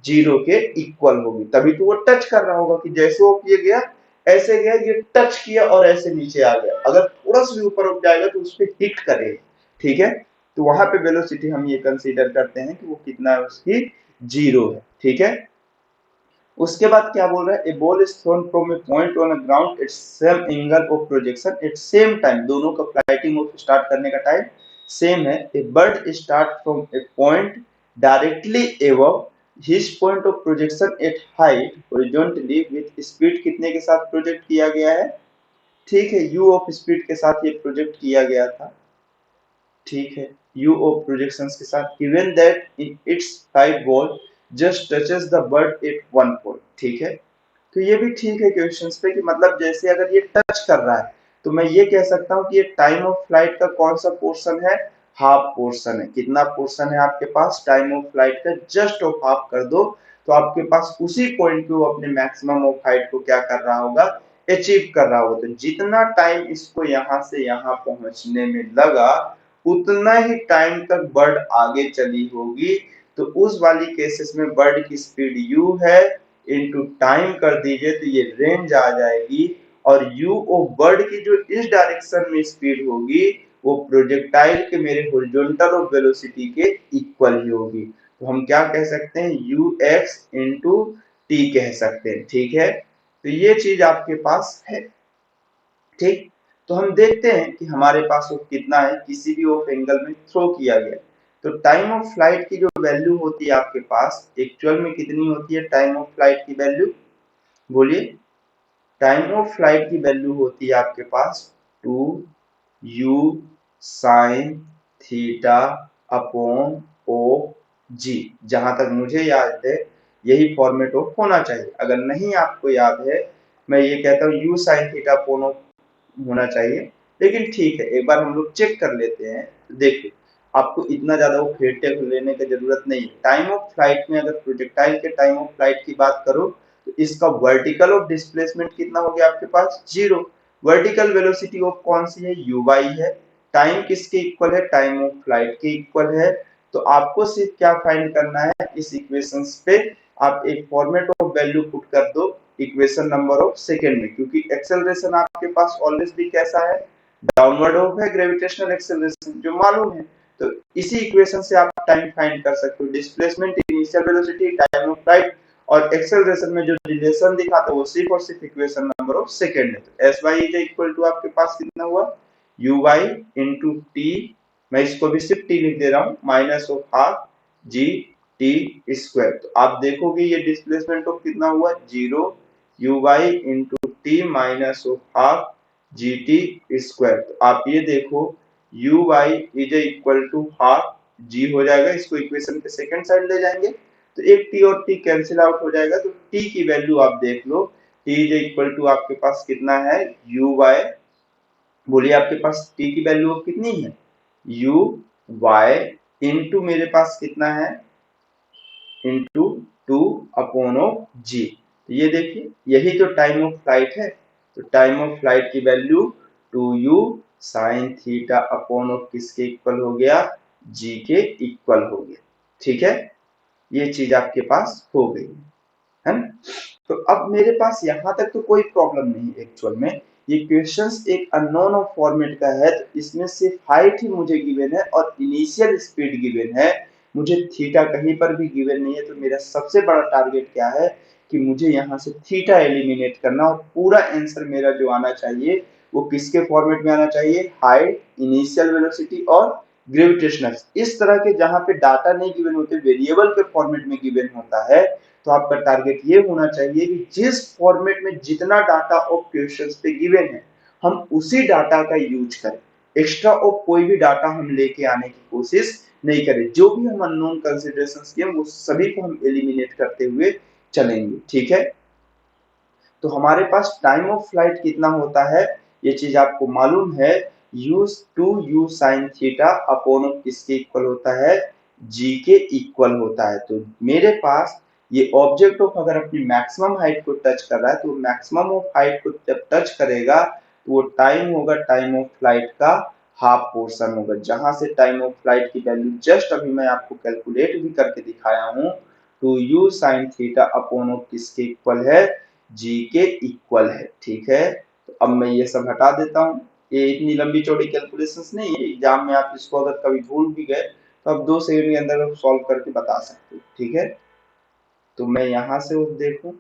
A: 0 के इक्वल होगी, तभी तो वो टच कर रहा होगा कि जैसे वो ये गया ऐसे गया, ये टच किया और ऐसे नीचे आ गया, अगर थोड़ा सा भी ऊपर उठ जाएगा तो उस पर हिट करेगा। ठीक है, तो वहां पे वेलोसिटी हम ये कंसीडर करते हैं कि वो कितना है, उसकी 0 है। ठीक है, उसके बाद क्या बोल रहा है, a ball is thrown from a point on a ground it's same angle of projection at same time, दोनों का फ्लाइटिंग ऑफ स्टार्ट करने का टाइम सेम है। A bird start from a point directly above his point of projection at height horizontally with speed कितने के साथ project किया गया है, ठीक है, u ऑफ स्पीड के साथ ये प्रोजेक्ट किया गया था। ठीक है, यू ऑफ प्रोजेक्शंस के साथ even that in its flight ball just touches the bird at one point, ठीक है। तो ये भी ठीक है क्वेश्चंस पे कि मतलब जैसे अगर ये टच कर रहा है तो मैं ये कह सकता हूँ कि ये टाइम ऑफ फ्लाइट का कौन सा पोर्शन है, हाफ पोर्शन है। कितना पोर्शन है आपके पास, टाइम ऑफ फ्लाइट का जस्ट ऑफ हाफ कर दो तो आपके पास उसी पॉइंट पे वो अपने मैक्सिमम ऑफ हाइट को क्या कर रहा होगा, अचीव कर रहा होगा। तो जितना टाइम इसको यहाँ से यहाँ पहुंचने में लगा उतना ही टाइम तक बर्ड आगे चली होगी। तो उस वाली केसेस में बर्ड की स्पीड u है, इनटू टाइम कर दीजिए तो ये रेंज आ जाएगी। और u ऑफ बर्ड की जो इस डायरेक्शन में स्पीड होगी वो प्रोजेक्टाइल के मेरे हॉरिजॉन्टल ऑफ वेलोसिटी के इक्वल ही होगी। तो हम क्या कह सकते हैं, ux इंटू टी कह सकते हैं, ठीक है। तो ये चीज आपके पास है, ठीक। तो हम देखते हैं कि हमारे पास वो कितना है, किसी भी ऑफ एंगल में थ्रो किया गया। तो टाइम ऑफ फ्लाइट की जो वैल्यू होती है आपके पास एक्चुअल में कितनी होती है, टाइम ऑफ फ्लाइट की वैल्यू बोलिए। टाइम ऑफ फ्लाइट की वैल्यू होती है आपके पास 2u साइन थीटा अपॉन ओ जी। जहां तक मुझे याद है यही फॉर्मेट ऑफ होना चाहिए। अगर नहीं आपको याद है मैं ये कहता हूँ u साइन थीटा अपॉन होना चाहिए, लेकिन ठीक है एक बार हम लोग चेक कर लेते हैं। देखिए आपको इतना ज्यादा वो फेटे लेने की जरूरत नहीं है। टाइम ऑफ फ्लाइट में अगर प्रोजेक्टाइल के टाइम ऑफ फ्लाइट की बात करो तो इसका वर्टिकल ऑफ डिस्प्लेसमेंट कितना हो गया आपके पास, जीरो। वर्टिकल वेलोसिटी ऑफ कौन सी है, यू वाई है। टाइम किसके इक्वल है, टाइम ऑफ फ्लाइट के इक्वल है। तो आपको सिर्फ क्या फाइंड करना है, इस इक्वेशंस पे आप एक फॉर्मेट ऑफ वैल्यू पुट कर दो इक्वेशन नंबर ऑफ सेकेंड में, क्योंकि एक्सेलरेशन आपके पास ऑलवेज भी कैसा है, डाउनवर्ड ऑफ है, ग्रेविटेशनल एक्सेलरेशन जो मालूम है। तो इसी इक्वेशन से आप टाइम फाइंड कर सकते हो, displacement, initial velocity, time of flight और एक्सेलरेशन में जो रिलेशन दिखा था वो सिर्फ और सिर्फ इक्वेशन नंबर ऑफ सेकेंड है। तो S Y is equal to आपके पास कितना हुआ, यू वाई इंटू टी, मैं इसको भी सिर्फ टी लिख दे रहा हूँ, minus of half G T square. तो आप देखोगे ये डिस्प्लेसमेंट ऑफ कितना हुआ, zero, u y into t minus of half G T square. तो आप ये देखो u y is equal to half g हो जाएगा, इसको इक्वेशन के सेकंड साइड ले जाएंगे तो एक टी और टी कैंसिल आउट हो जाएगा। तो टी की वैल्यू आप देख लो, टी इज इक्वल टू आपके पास कितना है, यू वाई, बोलिए आपके पास टी की वैल्यू कितनी है, यू वाई इंटू मेरे पास कितना है, इंटू टू अपॉन ऑफ जी। ये देखिए यही तो टाइम ऑफ फ्लाइट है। तो टाइम ऑफ फ्लाइट की value 2u sine theta upon of किसके इक्वल हो गया, जी के इक्वल हो गया, ठीक है। ये चीज आपके पास हो गई है ना। तो अब मेरे पास यहाँ तक तो कोई प्रॉब्लम नहीं एक्चुअल में। ये क्वेश्चंस एक अननोन ऑफ फॉर्मेट का है तो इसमें सिर्फ हाइट ही मुझे गिवन है और इनिशियल स्पीड गिवन है, मुझे थीटा कहीं पर भी गिवन नहीं है। तो मेरा सबसे बड़ा टारगेट क्या है कि मुझे यहाँ से थीटा एलिमिनेट करना और पूरा आंसर मेरा जो आना चाहिए वो किसके फॉर्मेट में आना चाहिए, हाइट, इनिशियल वेलोसिटी और ग्रेविटेशनल। इस तरह के जहां पे डाटा नहीं गिवन होते, वेरिएबल के फॉर्मेट में गिवन होता है, तो आपका टारगेट ये होना चाहिए कि जिस फॉर्मेट में जितना डाटा ऑफ क्वेश्चंस पे गिवन है हम उसी डाटा का यूज करें। एक्स्ट्रा ऑफ कोई भी डाटा हम लेके आने की कोशिश नहीं करें। जो भी हम अननोन कंसीडरेशंस किए वो सभी को हम एलिमिनेट करते हुए चलेंगे, ठीक है। तो हमारे पास टाइम ऑफ फ्लाइट कितना होता है ये चीज आपको मालूम है, u साइन थीटा अपॉन किसके इक्वल होता है, g के इक्वल होता है। तो मेरे पास ये ऑब्जेक्ट ऑफ अगर अपनी मैक्सिमम हाइट को टच कर रहा है तो मैक्सिमम ऑफ हाइट को जब टच करेगा तो वो टाइम होगा टाइम ऑफ फ्लाइट का हाफ पोर्शन होगा। जहां से टाइम ऑफ फ्लाइट की वैल्यू जस्ट अभी मैं आपको कैलकुलेट भी करके दिखाया हूँ, तो u साइन थीटा अपॉन किसके इक्वल है, जी के इक्वल है, ठीक है। तो अब मैं ये सब हटा देता हूँ, ये इतनी लंबी चौड़ी कैलकुलेशंस नहीं है, एग्जाम में आप इसको अगर कभी भूल भी गए तो आप 2 सेकंड के अंदर सॉल्व करके बता सकते हो, ठीक है। तो मैं यहाँ से देखूं,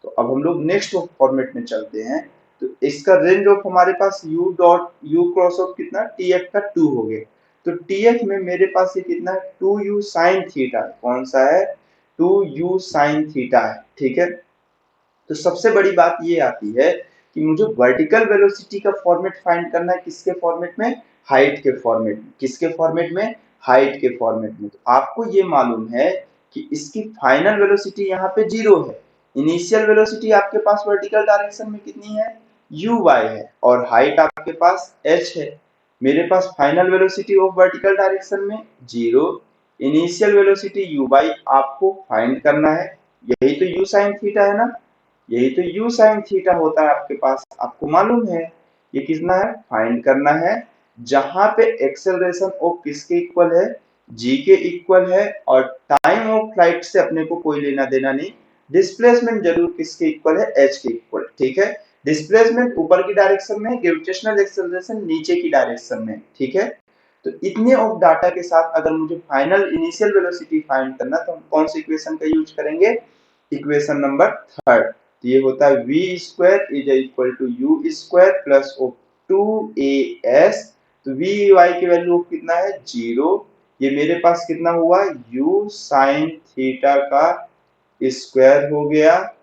A: तो अब हम लोग नेक्स्ट फॉर्मेट में चलते हैं। तो इसका रेंज ऑफ हमारे पास u dot u cross of कितना, tf का 2 हो गया। तो tf में मेरे पास ये कितना है, 2u साइन थीटा, कौन सा है, 2u साइन थीटा है, ठीक है। तो सबसे बड़ी बात ये आती है कि मुझे वर्टिकल वेलोसिटी का फॉर्मेट फाइंड करना है, किसके फॉर्मेट में, हाइट के फॉर्मेट में। किसके फॉर्मेट में, हाइट के फॉर्मेट में। तो आपको ये मालूम है कि इसकी फाइनल वेलोसिटी यहाँ पे 0 है। इनिशियल वेलोसिटी आपके पास वर्टिकल डायरेक्शन में कितनी है, uy है, और हाइट आपके पास h है। मेरे पास final velocity of vertical direction में 0, इनिशियल वेलोसिटी uy आपको फाइंड करना है। यही तो u sin थीटा है ना, यही तो u sin थीटा होता है आपके पास, आपको मालूम है। ये कितना है, फाइंड करना है, जहां पे एक्सेलरेशन ऑफ किसके इक्वल है, g के इक्वल है, और टाइम ऑफ फ्लाइट से अपने को कोई लेना देना नहीं। डिस्प्लेसमेंट जरूर किसके इक्वल है, h के इक्वल, ठीक है। डिस्प्लेसमेंट ऊपर की डायरेक्शन में, ग्रेविटेशनल एक्सेलरेशन नीचे की डायरेक्शन में, ठीक है। तो इतने ऑफ डाटा के साथ अगर मुझे फाइनल इनिशियल वेलोसिटी फाइंड करना, तो हम कौन सी इक्वेशन का यूज करेंगे, इक्वेशन नंबर 3। तो ये होता है v square is equal to u square plus of 2as। तो vy की वैल्यू कितना है, 0। ये मेरे पास कितना हुआ, u sin थीटा का स्क्वायर हो गया,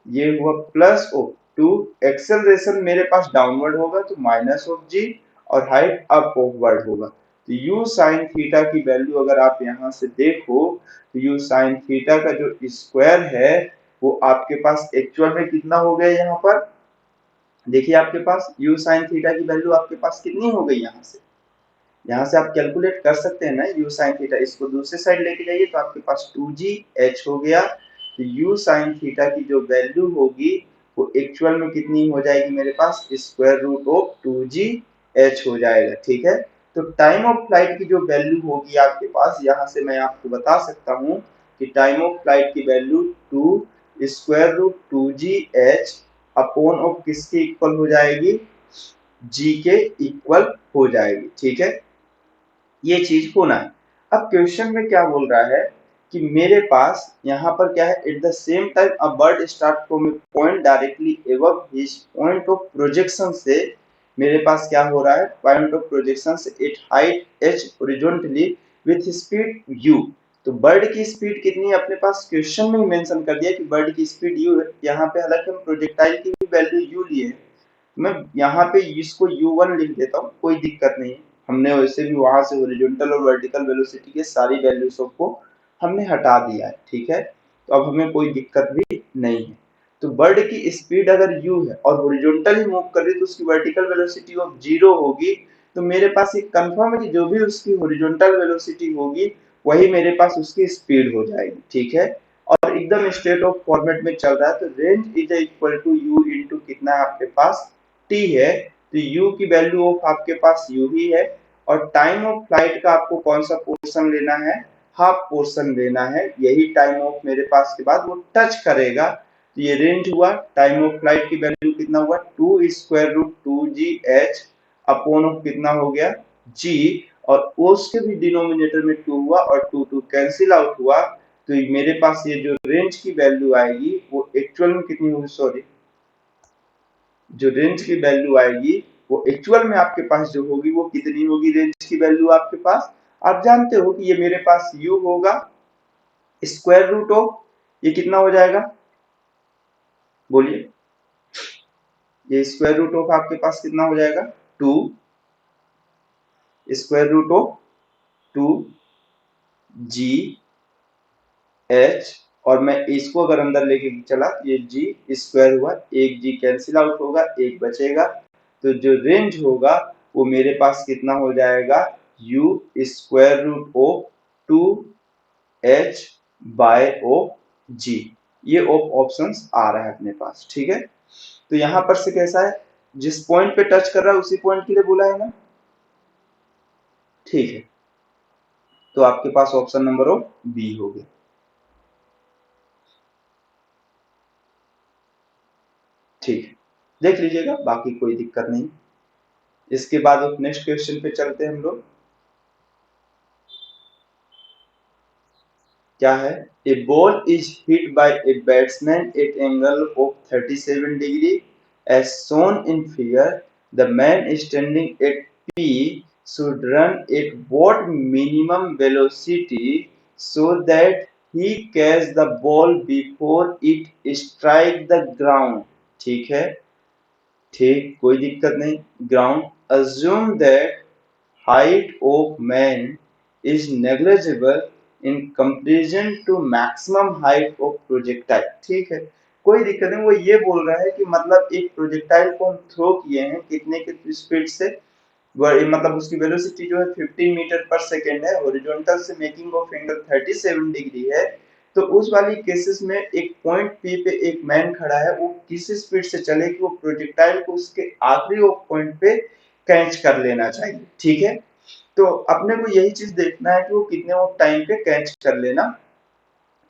A: ये हुआ प्लस ऑफ 2, एक्सेलरेशन मेरे पास डाउनवर्ड होगा तो माइनस ऑफ g, और हाइट अपवर्ड होगा। तो u sin थीटा की वैल्यू अगर आप यहां से देखो, तो u sin थीटा का जो स्क्वायर है वो आपके पास एक्चुअल में कितना हो गया, यहाँ पर देखिए आपके पास u sin थीटा की वैल्यू आपके पास कितनी हो गई, यहाँ से आप कैलकुलेट कर सकते हैं ना u sin थीटा। इसको दूसरे साइड लेके जाइए तो आपके पास 2gh हो गया। तो u sin थीटा की जो वैल्यू होगी वो एक्चुअल में कितनी हो जाएगी, मेरे पास स्क्वायर रूट ऑफ 2gh हो जाएगा, ठीक है। तो टाइम ऑफ फ्लाइट की जो वैल्यू होगी आपके पास, यहाँ से मैं आपको बता सकता हूँ कि टाइम ऑफ फ्लाइट की value 2 square root 2gh upon of किसके इक्वल हो जाएगी, g के इक्वल हो जाएगी, ठीक है। ये चीज होना है। अब क्वेश्चन में क्या बोल रहा है कि मेरे पास यहाँ पर क्या है, at the same time a bird start from a point directly above his point of projection से, मेरे पास क्या हो रहा है, पॉइंट ऑफ प्रोजेक्शन से at height h horizontally with speed u। तो बर्ड की स्पीड कितनी है, अपने पास क्वेश्चन में मेंशन कर दिया कि बर्ड की स्पीड u है। यहाँ पे हालांकि हम प्रोजेक्टाइल की भी वैल्यू u लिए है, मैं यहाँ पे इसको u1 लिख देता हूँ, कोई दिक्कत नहीं है। हमने वैसे भी वहां से हॉरिजॉन्टल और वर्टिकल वेलोसिटी के सारी वैल्यूज को हमने हटा दिया है, ठीक है। तो अब हमें कोई दिक्कत भी नहीं है। तो बर्ड की स्पीड अगर u है और हॉरिजॉन्टल ही मूव कर रही है तो उसकी वर्टिकल वेलोसिटी ऑफ 0 होगी। तो मेरे पास एक कंफर्म है कि जो भी उसकी हॉरिजॉन्टल वेलोसिटी होगी वही मेरे पास उसकी स्पीड हो जाएगी, ठीक है। और एकदम स्ट्रेट ऑफ फॉर्मेट में चल रहा है, तो range is equal to u into कितना है आपके पास, t है। तो u की वैल्यू ऑफ आपके पास u ही है, और टाइम ऑफ फ्लाइट का आपको कौन सा पोर्शन लेना है, हाफ पोर्शन लेना है। यही टाइम ऑफ मेरे पास के बाद वो टच करेगा। तो ये रेंज हुआ, टाइम ऑफ फ्लाइट की वैल्यू कितना हुआ, 2 square root 2gh upon of कितना हो गया, g, और उसके भी डिनोमिनेटर में 2 हुआ और 2 2 कैंसिल आउट हुआ। तो मेरे पास ये जो रेंज की वैल्यू आएगी वो एक्चुअल में कितनी होगी, सॉरी, जो रेंज की वैल्यू आएगी वो एक्चुअल में आपके पास जो होगी वो कितनी होगी, रेंज की वैल्यू आपके पास, आप जानते हो कि ये मेरे पास u होगा स्क्वायर रूट ऑफ, ये कितना हो जाएगा, बोलिए, ये स्क्वायर रूट ऑफ आपके पास कितना हो जाएगा, 2 स्क्वायर रूट ऑफ 2gh, और मैं इसको अगर अंदर लेके चला ये g स्क्वायर हुआ, एक g कैंसिल आउट होगा, एक बचेगा। तो जो रेंज होगा वो मेरे पास कितना हो जाएगा, u square root of 2h by of g। ये ऑप्शंस आ रहा है अपने पास, ठीक है। तो यहां पर से कैसा है, जिस पॉइंट पे टच कर रहा है उसी पॉइंट के लिए बोला है ना, ठीक है। तो आपके पास ऑप्शन नंबर ऑफ बी हो गया, ठीक है। देख लीजिएगा, बाकी कोई दिक्कत नहीं। इसके बाद नेक्स्ट क्वेश्चन पे चलते हैं हम लोग। क्या है, a ball is hit by a batsman at angle of 37 degree as shown in figure, the man standing at P should run at what minimum velocity so that he catch the ball before it strike the ground. ठीक है, ठीक, कोई दिक्कत नहीं। Ground, assume that height of man is negligible in comparison to maximum height of projectile। ठीक है, कोई दिक्कत नहीं। वो ये बोल रहा है कि मतलब एक प्रोजेक्टाइल को हम थ्रो किए हैं कितने के स्पीड से, मतलब उसकी वेलोसिटी जो है 15 मीटर पर सेकेंड है, हॉरिजॉन्टल से मेकिंग ऑफ एंगल 37 डिग्री है। तो उस वाली केसेस में एक पॉइंट पी पे एक मैन खड़ा है, वो किस स्पीड से चले कि वो प्रोजेक्टाइल को उसके आखिरी पॉइंट पे कैच कर लेना चाहिए। ठीक है, तो अपने को यही चीज देखना है कि वो कितने टाइम पे कैच कर लेना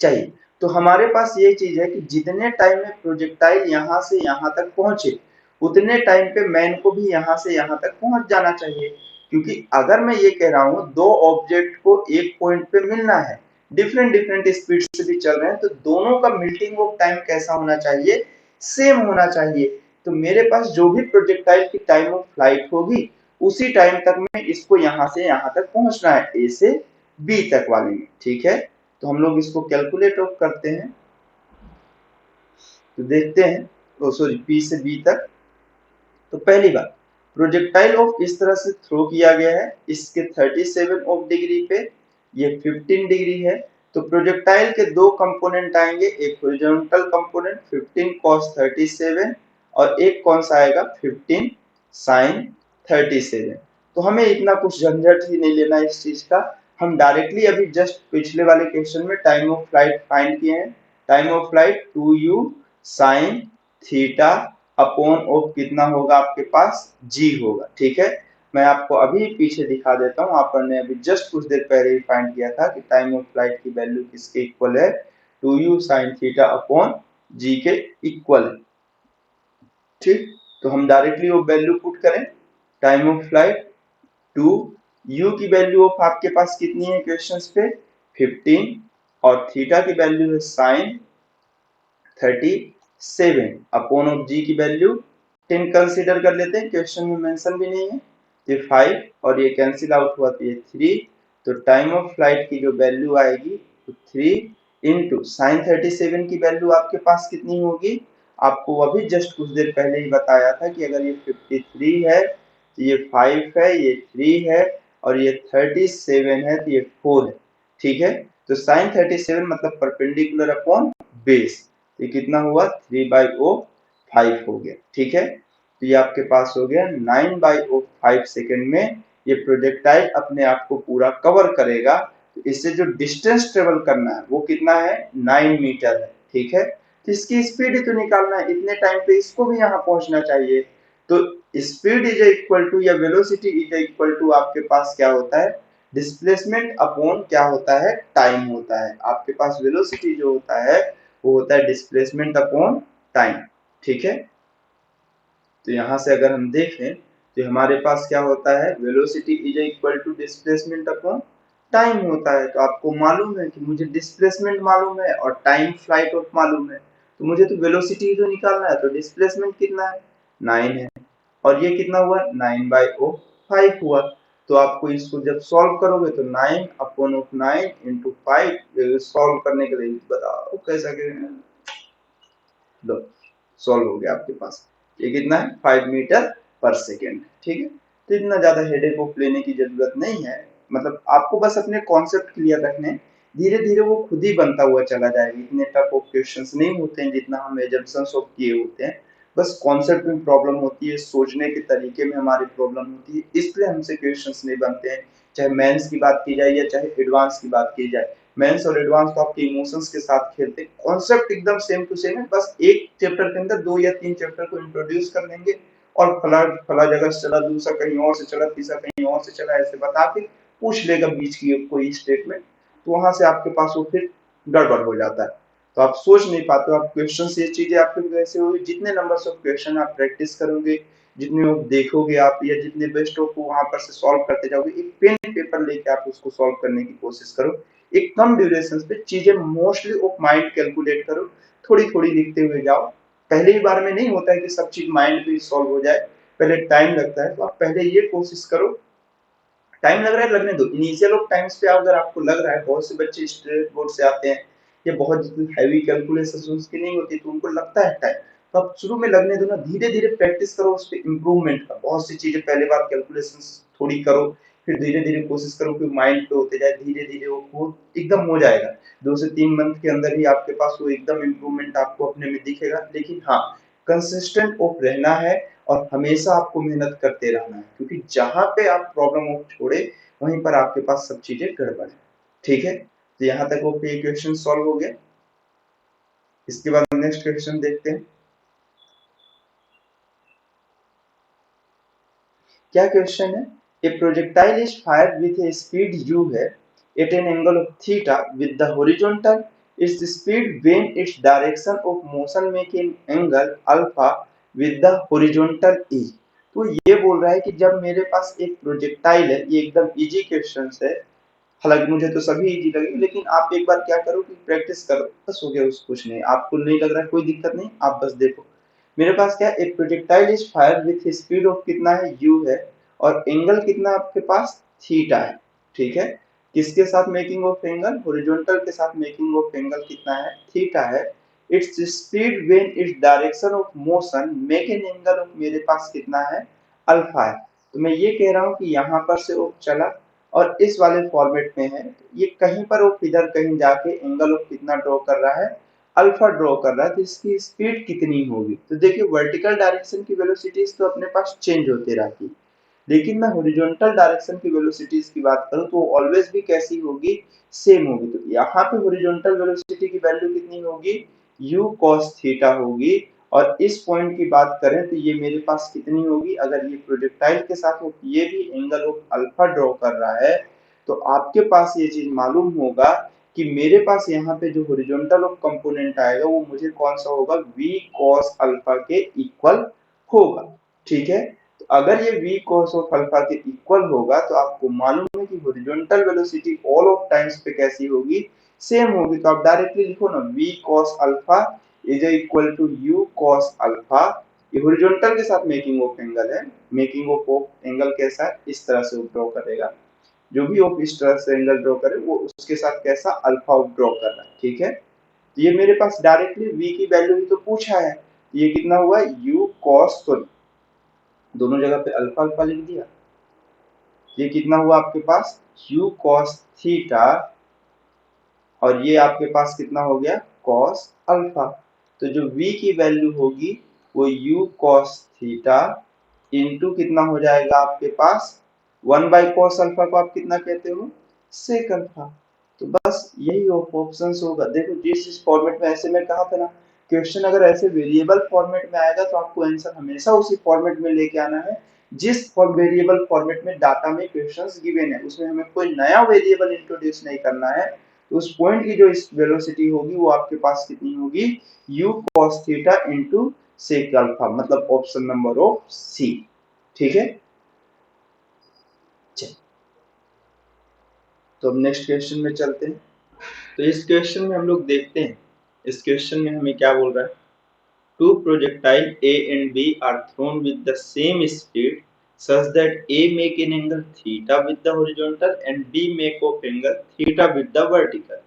A: चाहिए। तो हमारे पास ये चीज है कि जितने टाइम में प्रोजेक्टाइल यहाँ से यहाँ तक पहुंचे, उतने टाइम पे मैन को भी यहाँ से यहाँ तक पहुंच जाना चाहिए। क्योंकि अगर मैं ये कह रहा हूँ दो ऑब्जेक्ट को एक पॉइंट पे मिलना है, डिफरेंट डिफरेंट स्पीड से भी चल रहे हैं, तो दोनों का मिल्टिंग ऑफ टाइम कैसा होना चाहिए, सेम होना चाहिए। तो मेरे पास जो भी प्रोजेक्टाइल की टाइम ऑफ फ्लाइट होगी, उसी टाइम तक में इसको यहाँ से यहाँ तक पहुंचना है, ए से बी तक वाली में। ठीक है, तो हम लोग इसको कैलकुलेट ऑफ करते हैं, तो देखते हैं, सॉरी पी से बी तक। तो पहली बात, प्रोजेक्टाइल ऑफ इस तरह से थ्रो किया गया है, इसके 37 ऑफ डिग्री पे, ये 15 डिग्री है। तो प्रोजेक्टाइल के दो कंपोनेंट आएंगे, एक हॉरिजॉन्टल कंपोनेंट 15 cos 37 और एक कौन सा आएगा 15 sin 37। तो हमें इतना कुछ झंझट ही नहीं लेना इस चीज का, हम डायरेक्टली अभी जस्ट पिछले वाले क्वेश्चन में टाइम ऑफ फ्लाइट फाइंड किए हैं। Time of flight 2u sin theta upon of कितना होगा आपके पास, g होगा। ठीक है, मैं आपको अभी पीछे दिखा देता हूँ, आपने अभी जस्ट कुछ देर पहले ही फाइंड किया था कि टाइम ऑफ फ्लाइट की वैल्यू किसके इक्वल है, 2u sin theta upon g के इक्वल है। ठीक, तो हम डायरेक्टली वो वैल्यू पुट करें, टाइम ऑफ फ्लाइट 2, u की वैल्यू ऑफ आपके पास कितनी है क्वेश्चंस पे 15, और थीटा की वैल्यू है sin 37 अपॉन ऑफ जी की वैल्यू 10 कंसीडर कर लेते हैं, क्वेश्चन में मेंशन भी नहीं है। ये 5 और ये कैंसिल आउट हुआ तो ये 3, तो टाइम ऑफ फ्लाइट की जो वैल्यू आएगी तो 3 इंटू साइन 37 की वैल्यू आपके पास कितनी होगी, आपको अभी जस्ट कुछ देर पहले ही बताया था कि अगर ये 53 है तो ये 5 है, ये 3 है, और ये 37 है तो ये 4 है। ठीक है, तो साइन 37 मतलब परपेंडिकुलर अपॉन बेस, ये कितना हुआ 3/5 हो गया। ठीक है, तो ये आपके पास हो गया 9/5 सेकेंड में ये प्रोजेक्टाइल अपने आप को पूरा कवर करेगा। तो इससे जो डिस्टेंस ट्रेवल करना है वो कितना है 9 मीटर है। ठीक है, तो इसकी स्पीड ही तो निकालना है, इतने टाइम पे इसको भी यहाँ पहुंचना चाहिए। तो स्पीड इज इक्वल टू या वेलोसिटी इज इक्वल टू आपके पास क्या होता है, डिस्प्लेसमेंट अपॉन क्या होता है, टाइम होता है। आपके पास वेलोसिटी जो होता है वो होता है डिस्प्लेसमेंट अपॉन टाइम। ठीक है, तो यहां से अगर हम देखें तो हमारे पास क्या होता है, velocity is equal to displacement upon time होता है। तो आपको मालूम है कि मुझे डिस्प्लेसमेंट मालूम है और टाइम फ्लाइट ऑफ मालूम है, तो मुझे तो वेलोसिटी तो निकालना है, तो डिस्प्लेसमेंट कितना है 9 है, और ये कितना हुआ 9/5 हुआ। तो आपको इसको जब सॉल्व करोगे तो 9 अपॉन ऑफ 9 इंटू 5 सॉल्व करने के लिए बताओ कैसा करेंगे, लो सॉल्व हो गया आपके पास। ये कितना है 5 मीटर पर सेकेंड। ठीक है, तो इतना ज्यादा हेडेक ऑफ लेने की जरूरत नहीं है, मतलब आपको बस अपने कॉन्सेप्ट क्लियर रखने, धीरे धीरे वो खुद ही बनता हुआ चला जाएगा। इतने टफ ऑफ क्वेश्चंस नहीं होते हैं जितना हम एजम्पशंस ऑफ किए होते हैं, बस कॉन्सेप्ट में प्रॉब्लम होती है, सोचने के तरीके में हमारी प्रॉब्लम होती है, इसलिए हमसे क्वेश्चंस नहीं बनते हैं। चाहे मेंस की बात की जाए या चाहे एडवांस की बात की जाए, मेंस और एडवांस तो आपके इमोशंस के साथ खेलते, कॉन्सेप्ट एकदम सेम टू सेम है, बस एक चैप्टर के अंदर 2 या 3 चैप्टर को इंट्रोड्यूस कर लेंगे, और फला फला जगह से चला, दूसरा कहीं और से चला, तीसरा कहीं और से चला, ऐसे बता के पूछ लेगा बीच की कोई स्टेटमेंट, तो वहां से आपके पास वो फिर गड़बड़ हो जाता है। तो आप सोच नहीं पाते हो, आप क्वेश्चन से ये चीजें आपके वैसे होगी, जितने नंबर्स ऑफ क्वेश्चन आप प्रैक्टिस करोगे, जितने आप देखोगे आप, या जितने बेस्ट ऑफ को वहां पर से सॉल्व करते जाओगे, एक पेन पेपर लेके आप उसको सॉल्व करने की कोशिश करो, एक कम ड्यूरेशन पे चीजें मोस्टली ऑफ माइंड कैलकुलेट करो, थोड़ी थोड़ी लिखते हुए जाओ। पहले ही बार में नहीं होता है कि सब चीज माइंड पे सॉल्व हो जाए, पहले टाइम लगता है, तो आप पहले ये कोशिश करो टाइम लग रहा है लगने दो, इनिशियल ऑफ टाइम्स पे अगर आपको लग रहा है, बहुत से बच्चे स्ट्रेट बोर्ड से आते हैं, ये बहुत हैवी कैलकुलेशन उसकी नहीं होती तो उनको लगता है टाइम, तो आप शुरू में लगने दो ना, धीरे धीरे प्रैक्टिस करो उस पर इम्प्रूवमेंट का, बहुत सी चीजें पहले बार कैलकुलेशन थोड़ी करो, फिर धीरे धीरे कोशिश करो कि माइंड पे होते जाए, धीरे धीरे वो खुद एकदम हो जाएगा, 2 से 3 मंथ के अंदर ही आपके पास वो एकदम इम्प्रूवमेंट आपको अपने में दिखेगा। लेकिन हाँ, कंसिस्टेंट ऑफ रहना है और हमेशा आपको मेहनत करते रहना है, क्योंकि जहां पे आप प्रॉब्लम ऑफ छोड़े वहीं पर आपके पास सब चीजें गड़बड़ है। ठीक है, तो यहाँ तक वो क्वेश्चन सॉल्व हो गया। इसके बाद नेक्स्ट क्वेश्चन देखते हैं। क्या क्वेश्चन है, a projectile is fired with a speed u है at an angle of theta with the horizontal, its speed when its direction of motion make an angle alpha with the horizontal e। तो ये बोल रहा है कि जब मेरे पास एक प्रोजेक्टाइल है, ये एकदम इजी क्वेश्चन है, हालांकि मुझे तो सभी इजी लगे, लेकिन आप एक बार क्या करो कि प्रैक्टिस करो, बस हो गया, उस कुछ नहीं, आपको नहीं लग रहा कोई दिक्कत नहीं, आप बस देखो। मेरे पास क्या है, एक projectile is fire with speed of कितना है u है, और एंगल कितना आपके पास थीटा है। ठीक है, किसके साथ मेकिंग ऑफ एंगल, हॉरिजॉन्टल के साथ मेकिंग ऑफ एंगल कितना है, थीटा है। It's speed when its direction of motion make an angle of, मेरे पास कितना है, अल्फा है। तो मैं ये कह रहा हूं कि यहां पर से वो चला और इस वाले फॉर्मेट में है, ये कहीं पर वो इधर कहीं जाके एंगल ऑफ कितना ड्रॉ कर रहा है, अल्फा ड्रॉ कर रहा है, तो इसकी स्पीड कितनी होगी। तो देखिए वर्टिकल डायरेक्शन की वेलोसिटीज तो अपने पास चेंज होती रहती है, लेकिन मैं हॉरिजॉन्टल डायरेक्शन की वेलोसिटीज की बात करूं तो ऑलवेज भी कैसी होगी, सेम होगी। तो यहाँ पे हॉरिजॉन्टल वेलोसिटी की वैल्यू कितनी होगी, u cos थीटा होगी। और इस पॉइंट की बात करें तो ये मेरे पास कितनी होगी, अगर ये प्रोजेक्टाइल के साथ ये भी एंगल ऑफ अल्फा ड्रॉ कर रहा है, तो आपके पास ये चीज मालूम होगा कि मेरे पास यहाँ पे जो हॉरिजॉन्टल ऑफ कंपोनेंट आएगा वो मुझे कौन सा होगा, v cos अल्फा के इक्वल होगा। ठीक है, तो अगर ये v cos ऑफ अल्फा के इक्वल होगा तो आपको मालूम है कि horizontal velocity all of times पे कैसी होगी, सेम होगी। तो आप डायरेक्टली लिखो ना, v cos alpha is equal to u cos alpha. ये हॉरिजॉन्टल के साथ मेकिंग ऑफ एंगल है, मेकिंग ऑफ एंगल कैसा है, इस तरह से ड्रॉ करेगा, जो भी ऑफ इस तरह से एंगल ड्रॉ करे वो उसके साथ कैसा अल्फा ड्रॉ कर रहा है। ठीक है, तो ये मेरे पास डायरेक्टली v की वैल्यू ही तो पूछा है, ये कितना हुआ, u cos, सॉरी दोनों जगह पे अल्फा अल्फा लिख दिया, ये कितना हुआ आपके पास u cos थीटा, और ये आपके पास कितना हो गया cos अल्फा। तो जो v की वैल्यू होगी वो u cos थीटा इंटू कितना हो जाएगा आपके पास 1/cos अल्फा को आप कितना कहते हो, sec अल्फा। तो बस यही ऑप्शन होगा। देखो जिस फॉर्मेट में, ऐसे में कहा था ना, क्वेश्चन अगर ऐसे वेरिएबल फॉर्मेट में आएगा तो आपको आंसर हमेशा उसी फॉर्मेट में लेके आना है, जिस वेरिएबल फॉर्मेट में डाटा में क्वेश्चंस गिवन है, उसमें हमें कोई नया वेरिएबल इंट्रोड्यूस नहीं करना है। तो उस पॉइंट की जो वेलोसिटी होगी वो आपके पास कितनी होगी, u cos theta into sec alpha, मतलब ऑप्शन नंबर ऑफ सी। ठीक है, तो अब नेक्स्ट क्वेश्चन में चलते हैं। तो इस क्वेश्चन में हम लोग देखते हैं, इस क्वेश्चन में हमें क्या बोल रहा है, two projectile A and B are thrown with the same speed such that A make an angle theta with the horizontal and B make of angle theta with the vertical।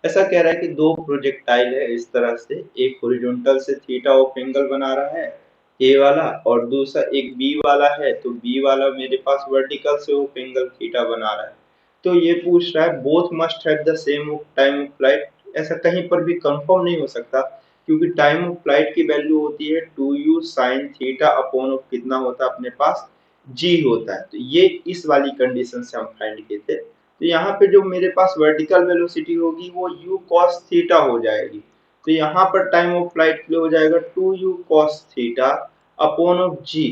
A: ऐसा कह रहा है कि दो प्रोजेक्टाइल है इस तरह से, एक हॉरिजॉन्टल से थीटा ऑफ एंगल बना रहा है A वाला, और दूसरा एक B वाला है, तो B वाला मेरे पास वर्टिकल से ऑफ एंगल थीटा बना रहा है। तो ये पूछ रहा है both must have the same time of flight. ऐसा कहीं पर भी कंफर्म नहीं हो सकता, क्योंकि टाइम ऑफ फ्लाइट की वैल्यू होती है 2u sin theta upon of कितना होता है अपने पास, g होता है। तो ये इस वाली कंडीशन से हम फाइंड किए थे। तो यहाँ पे जो मेरे पास वर्टिकल वेलोसिटी होगी वो u cos थीटा हो जाएगी, तो यहाँ पर टाइम ऑफ फ्लाइट के लिए हो जाएगा 2u cos theta upon of g।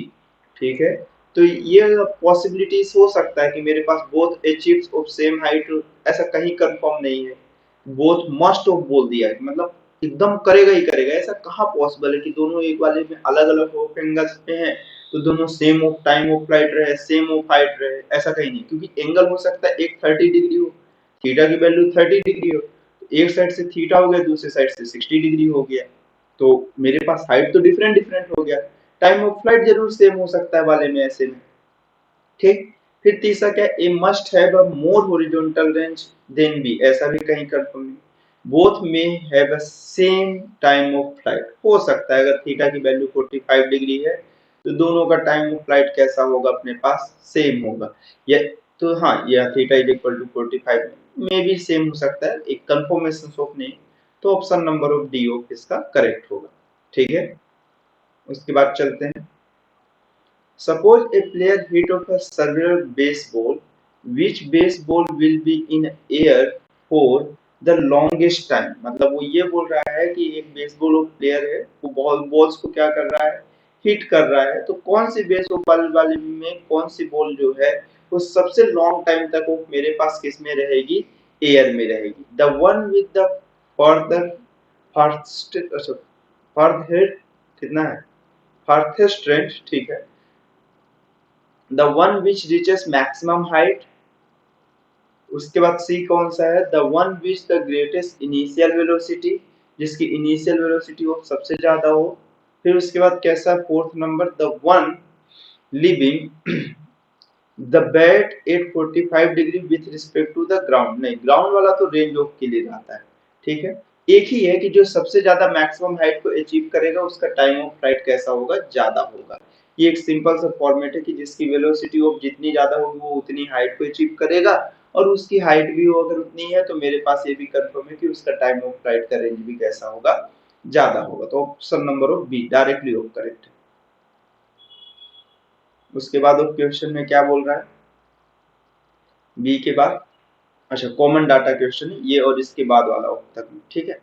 A: ठीक है, तो ये पॉसिबिलिटीज हो सकता है कि मेरे पास बोथ एचिव्स ऑफ सेम हाइट, ऐसा कहीं कंफर्म नहीं है। बोथ मस्ट ऑफ बोल दिया है, मतलब एकदम करेगा ही करेगा, ऐसा कहाँ पॉसिबल है कि दोनों एक वाले में अलग अलग ऑफ एंगल्स पे हैं तो दोनों same of time of flight रहे, सेम ऑफ हाइट रहे, ऐसा कहीं नहीं। क्योंकि एंगल हो सकता है एक 30 डिग्री हो, थीटा की वैल्यू 30 डिग्री हो, तो एक साइड से थीटा हो गया, दूसरे साइड से 60 डिग्री हो गया, तो मेरे पास हाइट तो डिफरेंट डिफरेंट हो गया। टाइम ऑफ फ्लाइट जरूर सेम हो सकता है वाले में, ऐसे में। ठीक, फिर तीसरा क्या, A must have a more horizontal range than B, ऐसा भी कहीं कंफर्म नहीं। Both may have a same time of flight, हो सकता है अगर थीटा की वैल्यू 45 डिग्री है तो दोनों का टाइम ऑफ फ्लाइट कैसा होगा, अपने पास सेम होगा। या तो हाँ, यह थीटा इज इक्वल टू 45 में भी सेम हो सकता है, एक कंफर्मेशन ऑफ नहीं, तो option number of D of इसका करेक्ट होगा। ठीक है, उसके बाद चलते हैं। Suppose a player hit of a several baseball, which baseball will be in air for the longest time। मतलब वो ये बोल रहा है कि एक बेसबॉल प्लेयर है, वो बॉल्स को क्या कर रहा है, हिट कर रहा है, तो कौन सी बेसबॉल वाले में कौन सी बॉल जो है वो सबसे लॉन्ग टाइम तक वो मेरे पास किस में रहेगी, एयर में रहेगी। The one with the further fast, अच्छा फर्दर कितना है, फार्थेस्ट रेंज, ठीक है। The one which reaches maximum height, उसके बाद सी कौन सा है, the one which the greatest initial velocity, जिसकी इनिशियल वेलोसिटी वो सबसे ज्यादा हो। फिर उसके बाद कैसा, fourth number, the one living the bat at 45 degree with respect to the ground. नहीं, ग्राउंड वाला तो रेंज ऑफ के लिए रहता है, ठीक है। एक ही है कि जो सबसे ज्यादा मैक्सिमम हाइट को अचीव करेगा उसका टाइम ऑफ फ्लाइट कैसा होगा, ज्यादा होगा। ये एक सिंपल सा फॉर्मेट है कि जिसकी वेलोसिटी ऑफ जितनी ज्यादा होगी वो उतनी हाइट को अचीव करेगा, और उसकी हाइट भी अगर उतनी है तो मेरे पास ये भी कंफर्म है कि उसका टाइम ऑफ फ्लाइट का रेंज भी कैसा होगा, ज्यादा होगा। तो option number of be directly of correct है। उसके बाद क्वेश्चन में क्या बोल रहा है, बी के बाद, अच्छा कॉमन डाटा क्वेश्चन है ये, और इसके बाद वाला तक, ठीक है।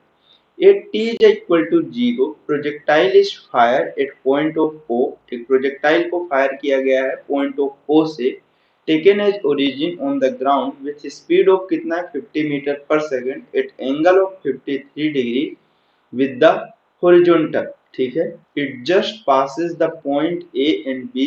A: A T is equal to 0, projectile is fire at point of O, एक प्रोजेक्टाइल को फायर किया गया है पॉइंट ऑफ ओ से, taken as origin on the ground with speed of कितना है 50 मीटर पर second at angle of 53 degree with the horizontal, ठीक है। it just passes the point A and B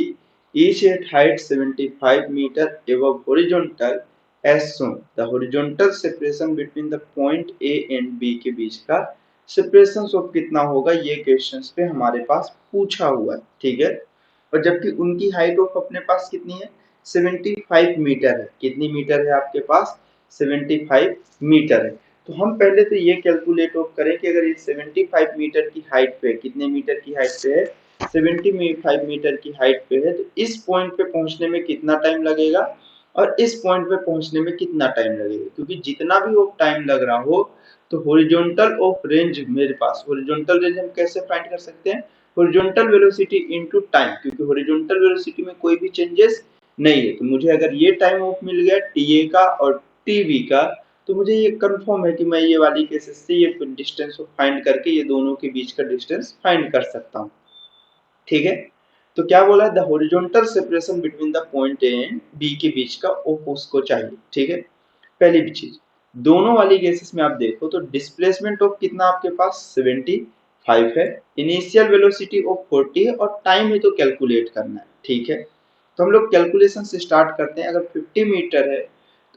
A: each at height 75 meter above horizontal as shown। the horizontal separation between the point A and B के बीच का separation of कितना होगा, ये questions पे हमारे पास पूछा हुआ है, ठीक है। और जबकि उनकी हाइट ऑफ अपने पास कितनी है, 75 मीटर है। कितनी मीटर है आपके पास, 75 मीटर है। तो हम पहले तो ये कैलकुलेट ऑफ करें कि अगर ये 75 मीटर की हाइट पे, कितने मीटर की हाइट पे है, 75 मीटर की हाइट पे है, तो इस पॉइंट पे पहुंचने में कितना टाइम लगेगा और इस पॉइंट पे पहुंचने में कितना टाइम लगेगा। क्योंकि जितना भी वो टाइम लग रहा हो तो हॉरिजॉन्टल ऑफ रेंज मेरे पास, हॉरिजॉन्टल रेंज हम कैसे फाइंड कर सकते हैं, हॉरिजॉन्टल वेलोसिटी इनटू टाइम, क्योंकि हॉरिजॉन्टल वेलोसिटी में कोई भी चेंजेस नहीं है। तो मुझे अगर ये टाइम ऑफ मिल गया टीए का और टीवी का, तो मुझे ये कंफर्म है कि मैं ये वाली केसेस से ये डिस्टेंस को फाइंड करके ये दोनों के बीच का डिस्टेंस फाइंड कर सकता हूँ, ठीक है। तो क्या बोला है, the horizontal separation between the point A and B के बीच का ऑफ उसको चाहिए, ठीक है। पहली भी चीज, दोनों वाली केसेस में आप देखो तो डिस्प्लेसमेंट ऑफ कितना आपके पास 75 है, इनिशियल वेलोसिटी ऑफ 40 है, और टाइम ही तो कैलकुलेट करना है, ठीक है। तो हम लोग कैलकुलेशन से स्टार्ट करते हैं। अगर 50 मीटर है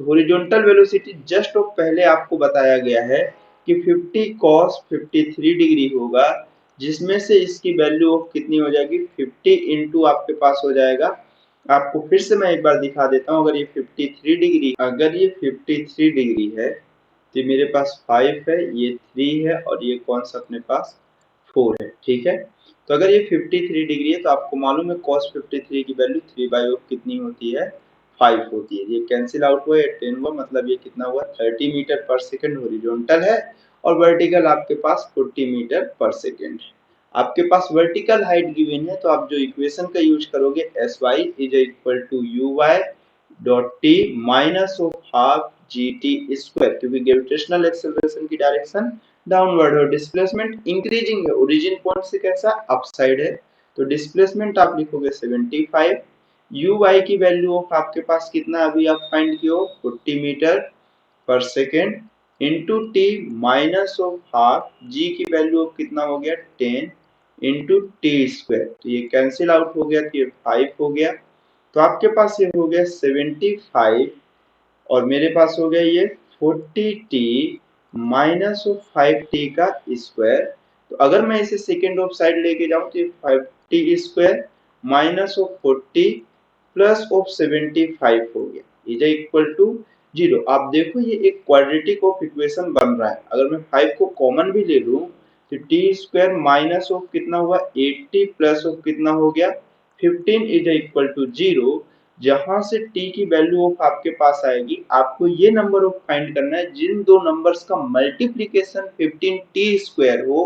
A: तो हॉरिजॉन्टल वेलोसिटी जस्ट ऑफ पहले आपको बताया गया है कि 50 cos 53 डिग्री होगा, जिसमें से इसकी वैल्यू ऑफ कितनी हो जाएगी, 50 इंटू आपके पास हो जाएगा, आपको फिर से मैं एक बार दिखा देता हूँ। अगर ये 53 डिग्री, अगर ये 53 डिग्री है तो मेरे पास 5 है, ये 3 है, और ये कौन सा अपने पास 4 है, ठीक है। तो अगर ये 53 डिग्री है तो आपको मालूम है cos 53 की वैल्यू 3 बाई ऑफ कितनी होती है, 5 होती है। ये कैंसिल आउट हुआ, 10 हुआ, मतलब ये कितना हुआ 30 मीटर पर सेकंड हॉरिजॉन्टल है, और वर्टिकल आपके पास 40 मीटर पर सेकंड है। आपके पास वर्टिकल हाइट गिवन है तो आप जो इक्वेशन का यूज करोगे, S Y is equal to U Y dot T minus of half G T square, क्योंकि ग्रेविटेशनल एक्सेलरेशन की डायरेक्शन डाउनवर्ड है, डिस्प्लेसमेंट इंक्रीजिंग है, ओरिजिन पॉइंट से कैसा अपसाइड है, तो डिस्प्लेसमेंट आप लिखोगे 75, यू वाई की वैल्यू ऑफ आपके पास कितना अभी आप फाइंड किए हो 40 मीटर पर second into t minus of half, g की वैल्यू ऑफ कितना हो गया 10 इंटू टी स्क्वायर, तो ये कैंसिल आउट हो गया तो ये 5 हो गया। तो आपके पास ये हो गया 75, और मेरे पास हो गया ये 40t माइनस ऑफ 5t का स्क्वायर। तो अगर मैं इसे सेकेंड ऑफ साइड लेके जाऊं तो ये 5t square minus of 40 plus of 75 हो गया इज इक्वल टू 0। आप देखो ये एक क्वाड्रेटिक ऑफ इक्वेशन बन रहा है। अगर मैं 5 को कॉमन भी ले लूं तो टी स्क्वायर माइनस ऑफ कितना हुआ 80 प्लस ऑफ कितना हो गया 15 इज इक्वल टू 0। जहां से t की वैल्यू ऑफ आपके पास आएगी, आपको ये नंबर ऑफ फाइंड करना है जिन दो नंबर्स का मल्टीप्लीकेशन 15 टी स्क्वायर हो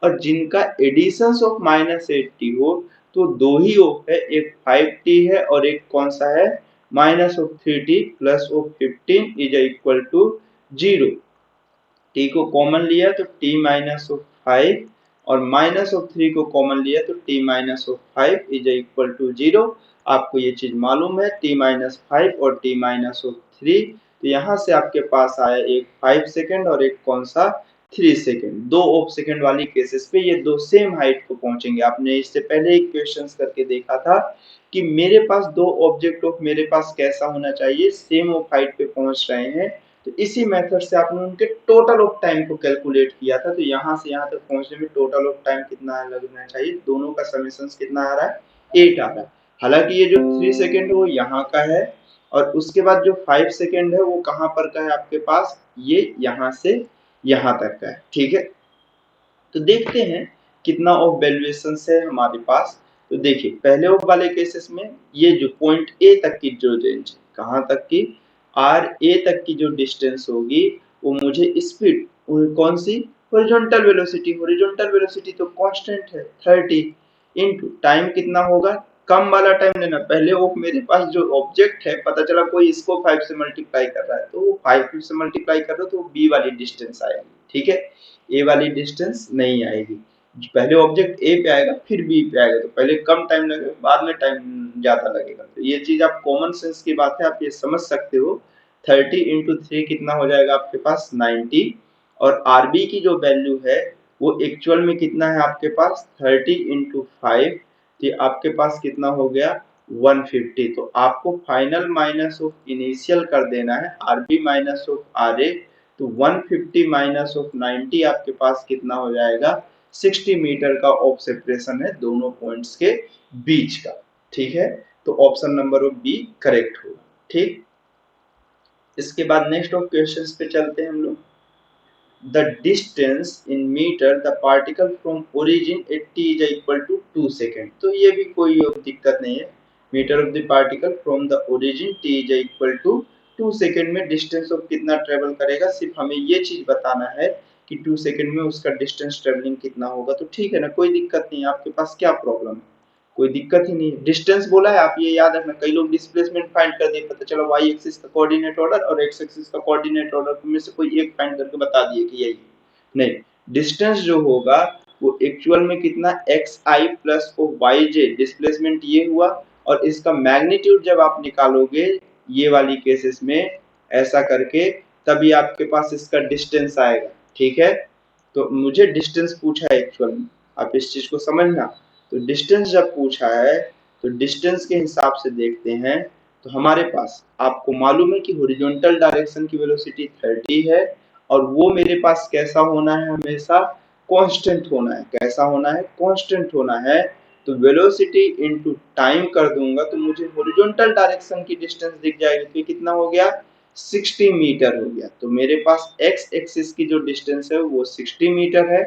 A: और जिनका एडिशन ऑफ -8t हो। तो दो ही ऑफ है, एक 5t है और एक कौन सा है -3t plus of 15 is equal to 0। t को कॉमन लिया तो t माइनस ऑफ 5 और माइनस ऑफ 3 को कॉमन लिया तो t minus of 5 is equal to 0। आपको ये चीज मालूम है t माइनस 5 और t माइनस ऑफ 3। तो यहाँ से आपके पास आया एक 5 सेकेंड और एक कौन सा 3 सेकेंड। दो ऑफ सेकेंड वाली केसेस पे ये दो सेम हाइट को पहुंचेंगे। आपने इससे पहले एक क्वेश्चन करके देखा था कि मेरे पास दो ऑब्जेक्ट ऑफ मेरे पास कैसा होना चाहिए, सेम ऑफ हाइट पे पहुंच रहे हैं। तो इसी मेथड से आपने उनके टोटल ऑफ टाइम को कैलकुलेट किया था। तो यहाँ से यहाँ तक पहुंचने में टोटल ऑफ टाइम कितना लगना चाहिए, दोनों का समेशन कितना आ रहा है 8 आ रहा है। हालांकि ये जो 3 सेकेंड है वो यहाँ का है और उसके बाद जो 5 सेकेंड है वो कहाँ पर का है आपके पास, ये यहाँ से यहाँ तक का है। ठीक है, तो देखते हैं कितना ऑफ वैल्यूएशन है हमारे पास। तो देखिए पहले ऑफ वाले केसेस में ये जो पॉइंट ए तक की जो रेंज है, कहाँ तक की आर ए तक की जो डिस्टेंस होगी वो मुझे स्पीड कौन सी हॉरिजॉन्टल वेलोसिटी, हॉरिजॉन्टल वेलोसिटी तो कांस्टेंट है 30 इनटू टाइम कितना होगा, कम वाला टाइम लेना। पहले ऑफ मेरे पास जो ऑब्जेक्ट है पता चला कोई इसको 5 से मल्टीप्लाई कर रहा है तो वो 5 से मल्टीप्लाई कर रहा है तो बी वाली डिस्टेंस आएगी। ठीक है, ए वाली डिस्टेंस नहीं आएगी। पहले ऑब्जेक्ट ए पे आएगा फिर बी पे आएगा, तो पहले कम टाइम लगेगा बाद में टाइम ज्यादा लगेगा। तो ये चीज आप कॉमन सेंस की बात है, आप ये समझ सकते हो। 30 इंटू 3 कितना हो जाएगा आपके पास 90 और आरबी की जो वैल्यू है वो एक्चुअल में कितना है आपके पास 30 इंटू 5, तो आपके पास कितना हो गया 150। तो आपको फाइनल माइनस ऑफ इनिशियल कर देना है आरबी माइनस ऑफ आरए। तो 150 माइनस ऑफ 90 आपके पास कितना हो जाएगा 60 मीटर का ऑफ सेपरेशन है दोनों पॉइंट्स के बीच का। ठीक है, तो option number of B correct होगा। ठीक, इसके बाद नेक्स्ट ऑफ क्वेश्चंस पे चलते हैं हम लोग। the distance in meter the particle from origin at t is equal to 2 second। तो ये भी कोई दिक्कत नहीं है। Meter of the particle from the origin t is equal to 2 second में डिस्टेंस ऑफ कितना ट्रेवल करेगा, सिर्फ हमें ये चीज बताना है कि 2 सेकेंड में उसका डिस्टेंस ट्रेवलिंग कितना होगा। तो ठीक है ना, कोई दिक्कत नहीं है। आपके पास क्या प्रॉब्लम है, कोई दिक्कत ही नहीं है। डिस्टेंस बोला है, आप ये याद रखना। कई लोग डिस्प्लेसमेंट फाइंड कर दिए, पता चला वाई एक्सिस का कोऑर्डिनेट ऑर्डर और एक्स एक्सिस का कोऑर्डिनेट ऑर्डर में से कोई एक फाइंड करके बता दिए कि यही नहीं। डिस्टेंस जो होगा वो एक्चुअल में कितना x I plus O Y J displacement ये हुआ और इसका मैग्नीट्यूड जब आप निकालोगे ये वाली केसेस में ऐसा करके तभी आपके पास इसका डिस्टेंस आएगा। ठीक है, तो मुझे डिस्टेंस पूछा है एक्चुअल में, आप इस चीज को समझना। तो डिस्टेंस जब पूछा है तो डिस्टेंस के हिसाब से देखते हैं। तो हमारे पास आपको मालूम है कि हॉरिजॉन्टल डायरेक्शन की वेलोसिटी 30 है और वो मेरे पास कैसा होना है, हमेशा कांस्टेंट होना है। कैसा होना है, कांस्टेंट होना है। तो वेलोसिटी इनटू टाइम कर दूंगा तो मुझे हॉरिजॉन्टल डायरेक्शन की डिस्टेंस दिख जाएगी। तो कितना हो गया 60 मीटर हो गया। तो मेरे पास एक्स एक्सिस की जो डिस्टेंस है वो 60 मीटर है।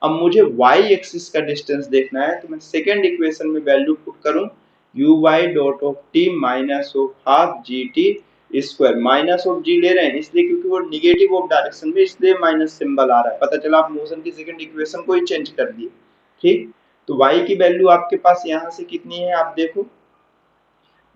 A: अब मुझे वाई एक्सिस का डिस्टेंस देखना है, तो मैं सेकेंड इक्वेशन में वैल्यू पुट करूं u Y dot of t minus of half G T square. Minus of g ले रहे हैं इसलिए क्योंकि वो निगेटिव ऑफ डायरेक्शन में, इसलिए माइनस सिंबल आ रहा है। पता चला आप मोशन की सेकंड इक्वेशन को ही चेंज कर दिए। ठीक, तो y की वैल्यू आपके पास यहाँ से कितनी है आप देखो,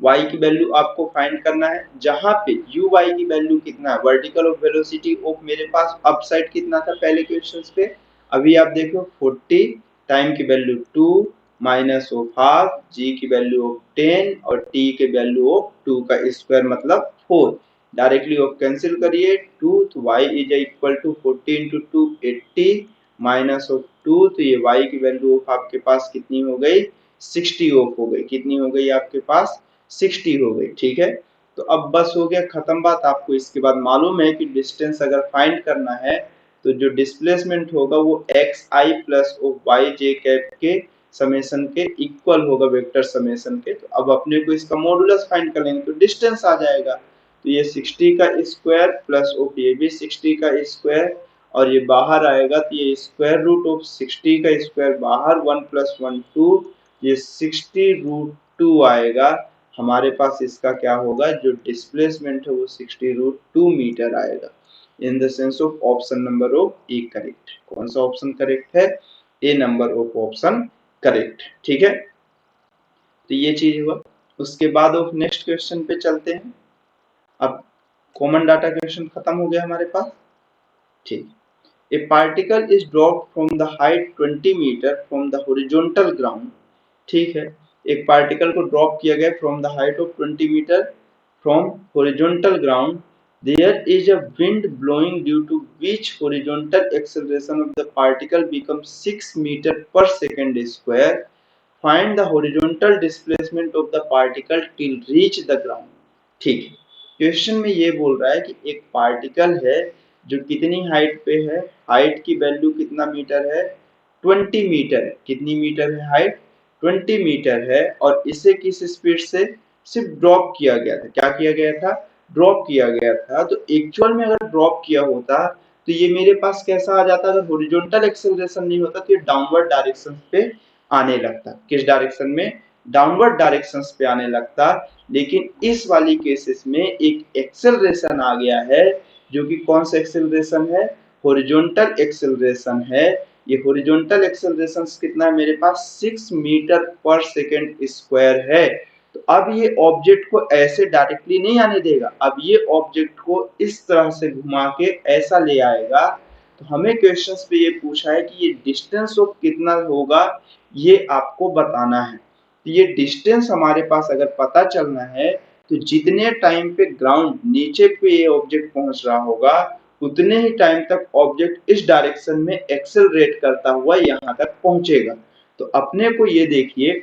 A: y की वैल्यू आपको फाइंड करना है जहां पे u y की वैल्यू कितना है, वर्टिकल ऑफ वेलोसिटी ऑफ मेरे पास अप साइड कितना था पहले क्वेश्चंस पे, अभी आप देखो 40, टाइम की value 2 minus of half, g की वैल्यू ऑफ 10 और t की वैल्यू ऑफ 2 का स्क्वायर मतलब 4। डायरेक्टली ऑफ कैंसिल करिए 2, तो y is equal to 40 into 2 80 minus of 2, तो ये y की वैल्यू ऑफ आपके पास कितनी हो गई 60 ऑफ हो गई। कितनी हो गई आपके पास 60 हो गई। ठीक है, तो अब बस हो गया खत्म बात। आपको इसके बाद मालूम है कि डिस्टेंस अगर फाइंड करना है तो जो डिस्प्लेसमेंट होगा वो X I plus of Y J cap के समेशन के इक्वल होगा, वेक्टर समेशन के। तो अब अपने को इसका मॉडुलस फाइंड कर लेंगे तो डिस्टेंस आ जाएगा। तो ये 60 का स्क्वायर प्लस ऑफ ये भी 60 का स्क्वायर, और ये बाहर आएगा तो ये स्क्वायर रूट ऑफ 60 का स्क्वायर बाहर 1 + 1 2, ये 60√2 आएगा। हमारे पास इसका क्या होगा, जो डिस्प्लेसमेंट है वो 60√2 मीटर आएगा। In the sense of option number of A correct. कौन सा ऑप्शन करेक्ट है, ए नंबर ऑफ ऑप्शन करेक्ट। ठीक है, तो ये चीज हुआ। उसके बाद ऑफ नेक्स्ट क्वेश्चन पे चलते हैं। अब कॉमन डाटा क्वेश्चन खत्म हो गया हमारे पास। ठीक, a particle is dropped from the height 20 meter from the horizontal ground. ठीक है, एक पार्टिकल को ड्रॉप किया गया from the height of 20 meter from horizontal ground. There is a wind blowing due to which horizontal acceleration of the particle becomes 6 meter per second square. Find the horizontal displacement of the particle till reach the ground. ठीक है, question में ये बोल रहा है कि एक particle है जो कितनी हाइट पे है, हाइट की वैल्यू कितना मीटर है, 20 मीटर है। कितनी मीटर है हाइट, 20 मीटर है, और इसे किस स्पीड से सिर्फ ड्रॉप किया गया था। क्या किया गया था, ड्रॉप किया गया था। तो एक्चुअल में अगर ड्रॉप किया होता तो ये मेरे पास कैसा आ जाता, अगर हॉरिजॉन्टल एक्सेलरेशन नहीं होता तो ये डाउनवर्ड डायरेक्शन पे आने लगता। किस डायरेक्शन में, डाउनवर्ड डायरेक्शन पे आने लगता। लेकिन इस वाली केसेस में एक एक्सेलरेशन आ गया है, जो कि कौन सा एक्सेलरेशन है, हॉरिजॉन्टल एक्सेलरेशन है। ये हॉरिजॉन्टल एक्सेलरेशन कितना है मेरे पास, 6 मीटर पर सेकेंड स्क्वायर है। तो अब ये ऑब्जेक्ट को ऐसे डायरेक्टली नहीं आने देगा, अब ये ऑब्जेक्ट को इस तरह से घुमा के ऐसा ले आएगा। तो हमें क्वेश्चंस पे ये पूछा है कि ये डिस्टेंस ऑफ कितना होगा, ये आपको बताना है। तो ये डिस्टेंस हमारे पास अगर पता चलना है तो जितने टाइम पे ग्राउंड नीचे पे ये ऑब्जेक्ट पहुंच रहा होगा, उतने ही टाइम तक ऑब्जेक्ट इस डायरेक्शन में एक्सेलरेट करता हुआ यहाँ तक पहुंचेगा। तो अपने को ये देखिए,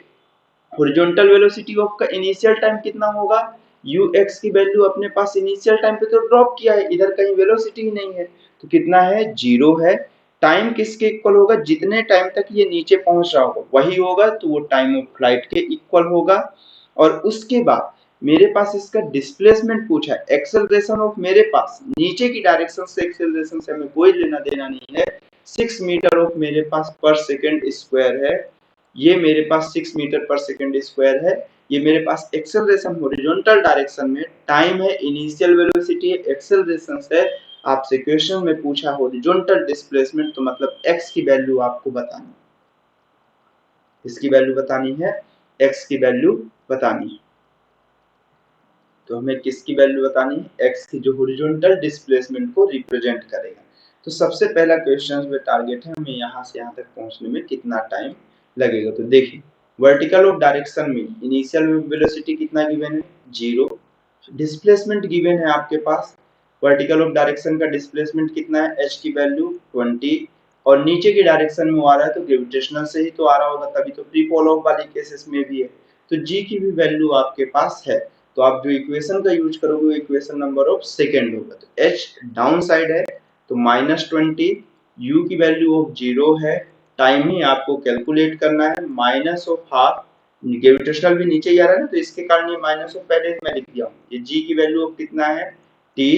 A: हॉरिजॉन्टल वेलोसिटी ऑफ का इनिशियल टाइम कितना होगा, ux की वैल्यू अपने पास इनिशियल टाइम पे तो ड्रॉप किया है, इधर कहीं वेलोसिटी ही नहीं है, तो कितना है, 0 है। टाइम किसके इक्वल होगा, जितने टाइम तक ये नीचे पहुंच रहा होगा वही होगा, तो वो टाइम ऑफ फ्लाइट के इक्वल होगा। और उसके बाद मेरे पास इसका डिस्प्लेसमेंट पूछा है, एक्सेलरेशन ऑफ मेरे पास नीचे की डायरेक्शन से एक्सेलरेशन से हमें कोई लेना देना नहीं है। 6 मीटर ऑफ मेरे पास पर सेकेंड स्क्वायर है, ये मेरे पास 6 मीटर पर सेकेंड स्क्वायर है। ये मेरे पास एक्सेलरेशन हॉरिजॉन्टल डायरेक्शन में, टाइम है, इनिशियल वेलोसिटी है, एक्सेलरेशन है। आपसे क्वेश्चन में पूछा हॉरिजॉन्टल डिस्प्लेसमेंट, तो मतलब x की वैल्यू आपको बतानी, इसकी वैल्यू बतानी है, x की वैल्यू बतानी है। तो हमें किसकी वैल्यू बतानी है, x की, जो हॉरिजॉन्टल डिस्प्लेसमेंट को रिप्रेजेंट करेगा। तो सबसे पहला क्वेश्चन में टारगेट है हमें यहाँ से यहाँ तक पहुँचने में कितना टाइम लगेगा। तो देखिए, वर्टिकल ऑफ डायरेक्शन में इनिशियल वेलोसिटी कितना गिवन है, 0। डिस्प्लेसमेंट गिवन है आपके पास, वर्टिकल ऑफ डायरेक्शन का डिस्प्लेसमेंट कितना है, h की वैल्यू 20, और नीचे की डायरेक्शन में आ रहा है तो ग्रेविटेशनल से ही तो आ रहा होगा, तभी तो फ्री फॉल ऑफ वाली केसेस में भी है। तो g की भी वैल्यू आपके पास है, तो आप जो इक्वेशन का यूज करोगे वो इक्वेशन नंबर ऑफ सेकेंड होगा। तो h डाउन साइड है तो -20, u की वैल्यू ऑफ 0 है, टाइम ही आपको कैलकुलेट करना है, माइनस ऑफ हाफ, ग्रेविटेशनल भी नीचे ही आ रहा है ना, तो इसके कारण ये माइनस ऑफ पहले मैं लिख दिया हूँ। ये g की वैल्यू ऑफ कितना है, t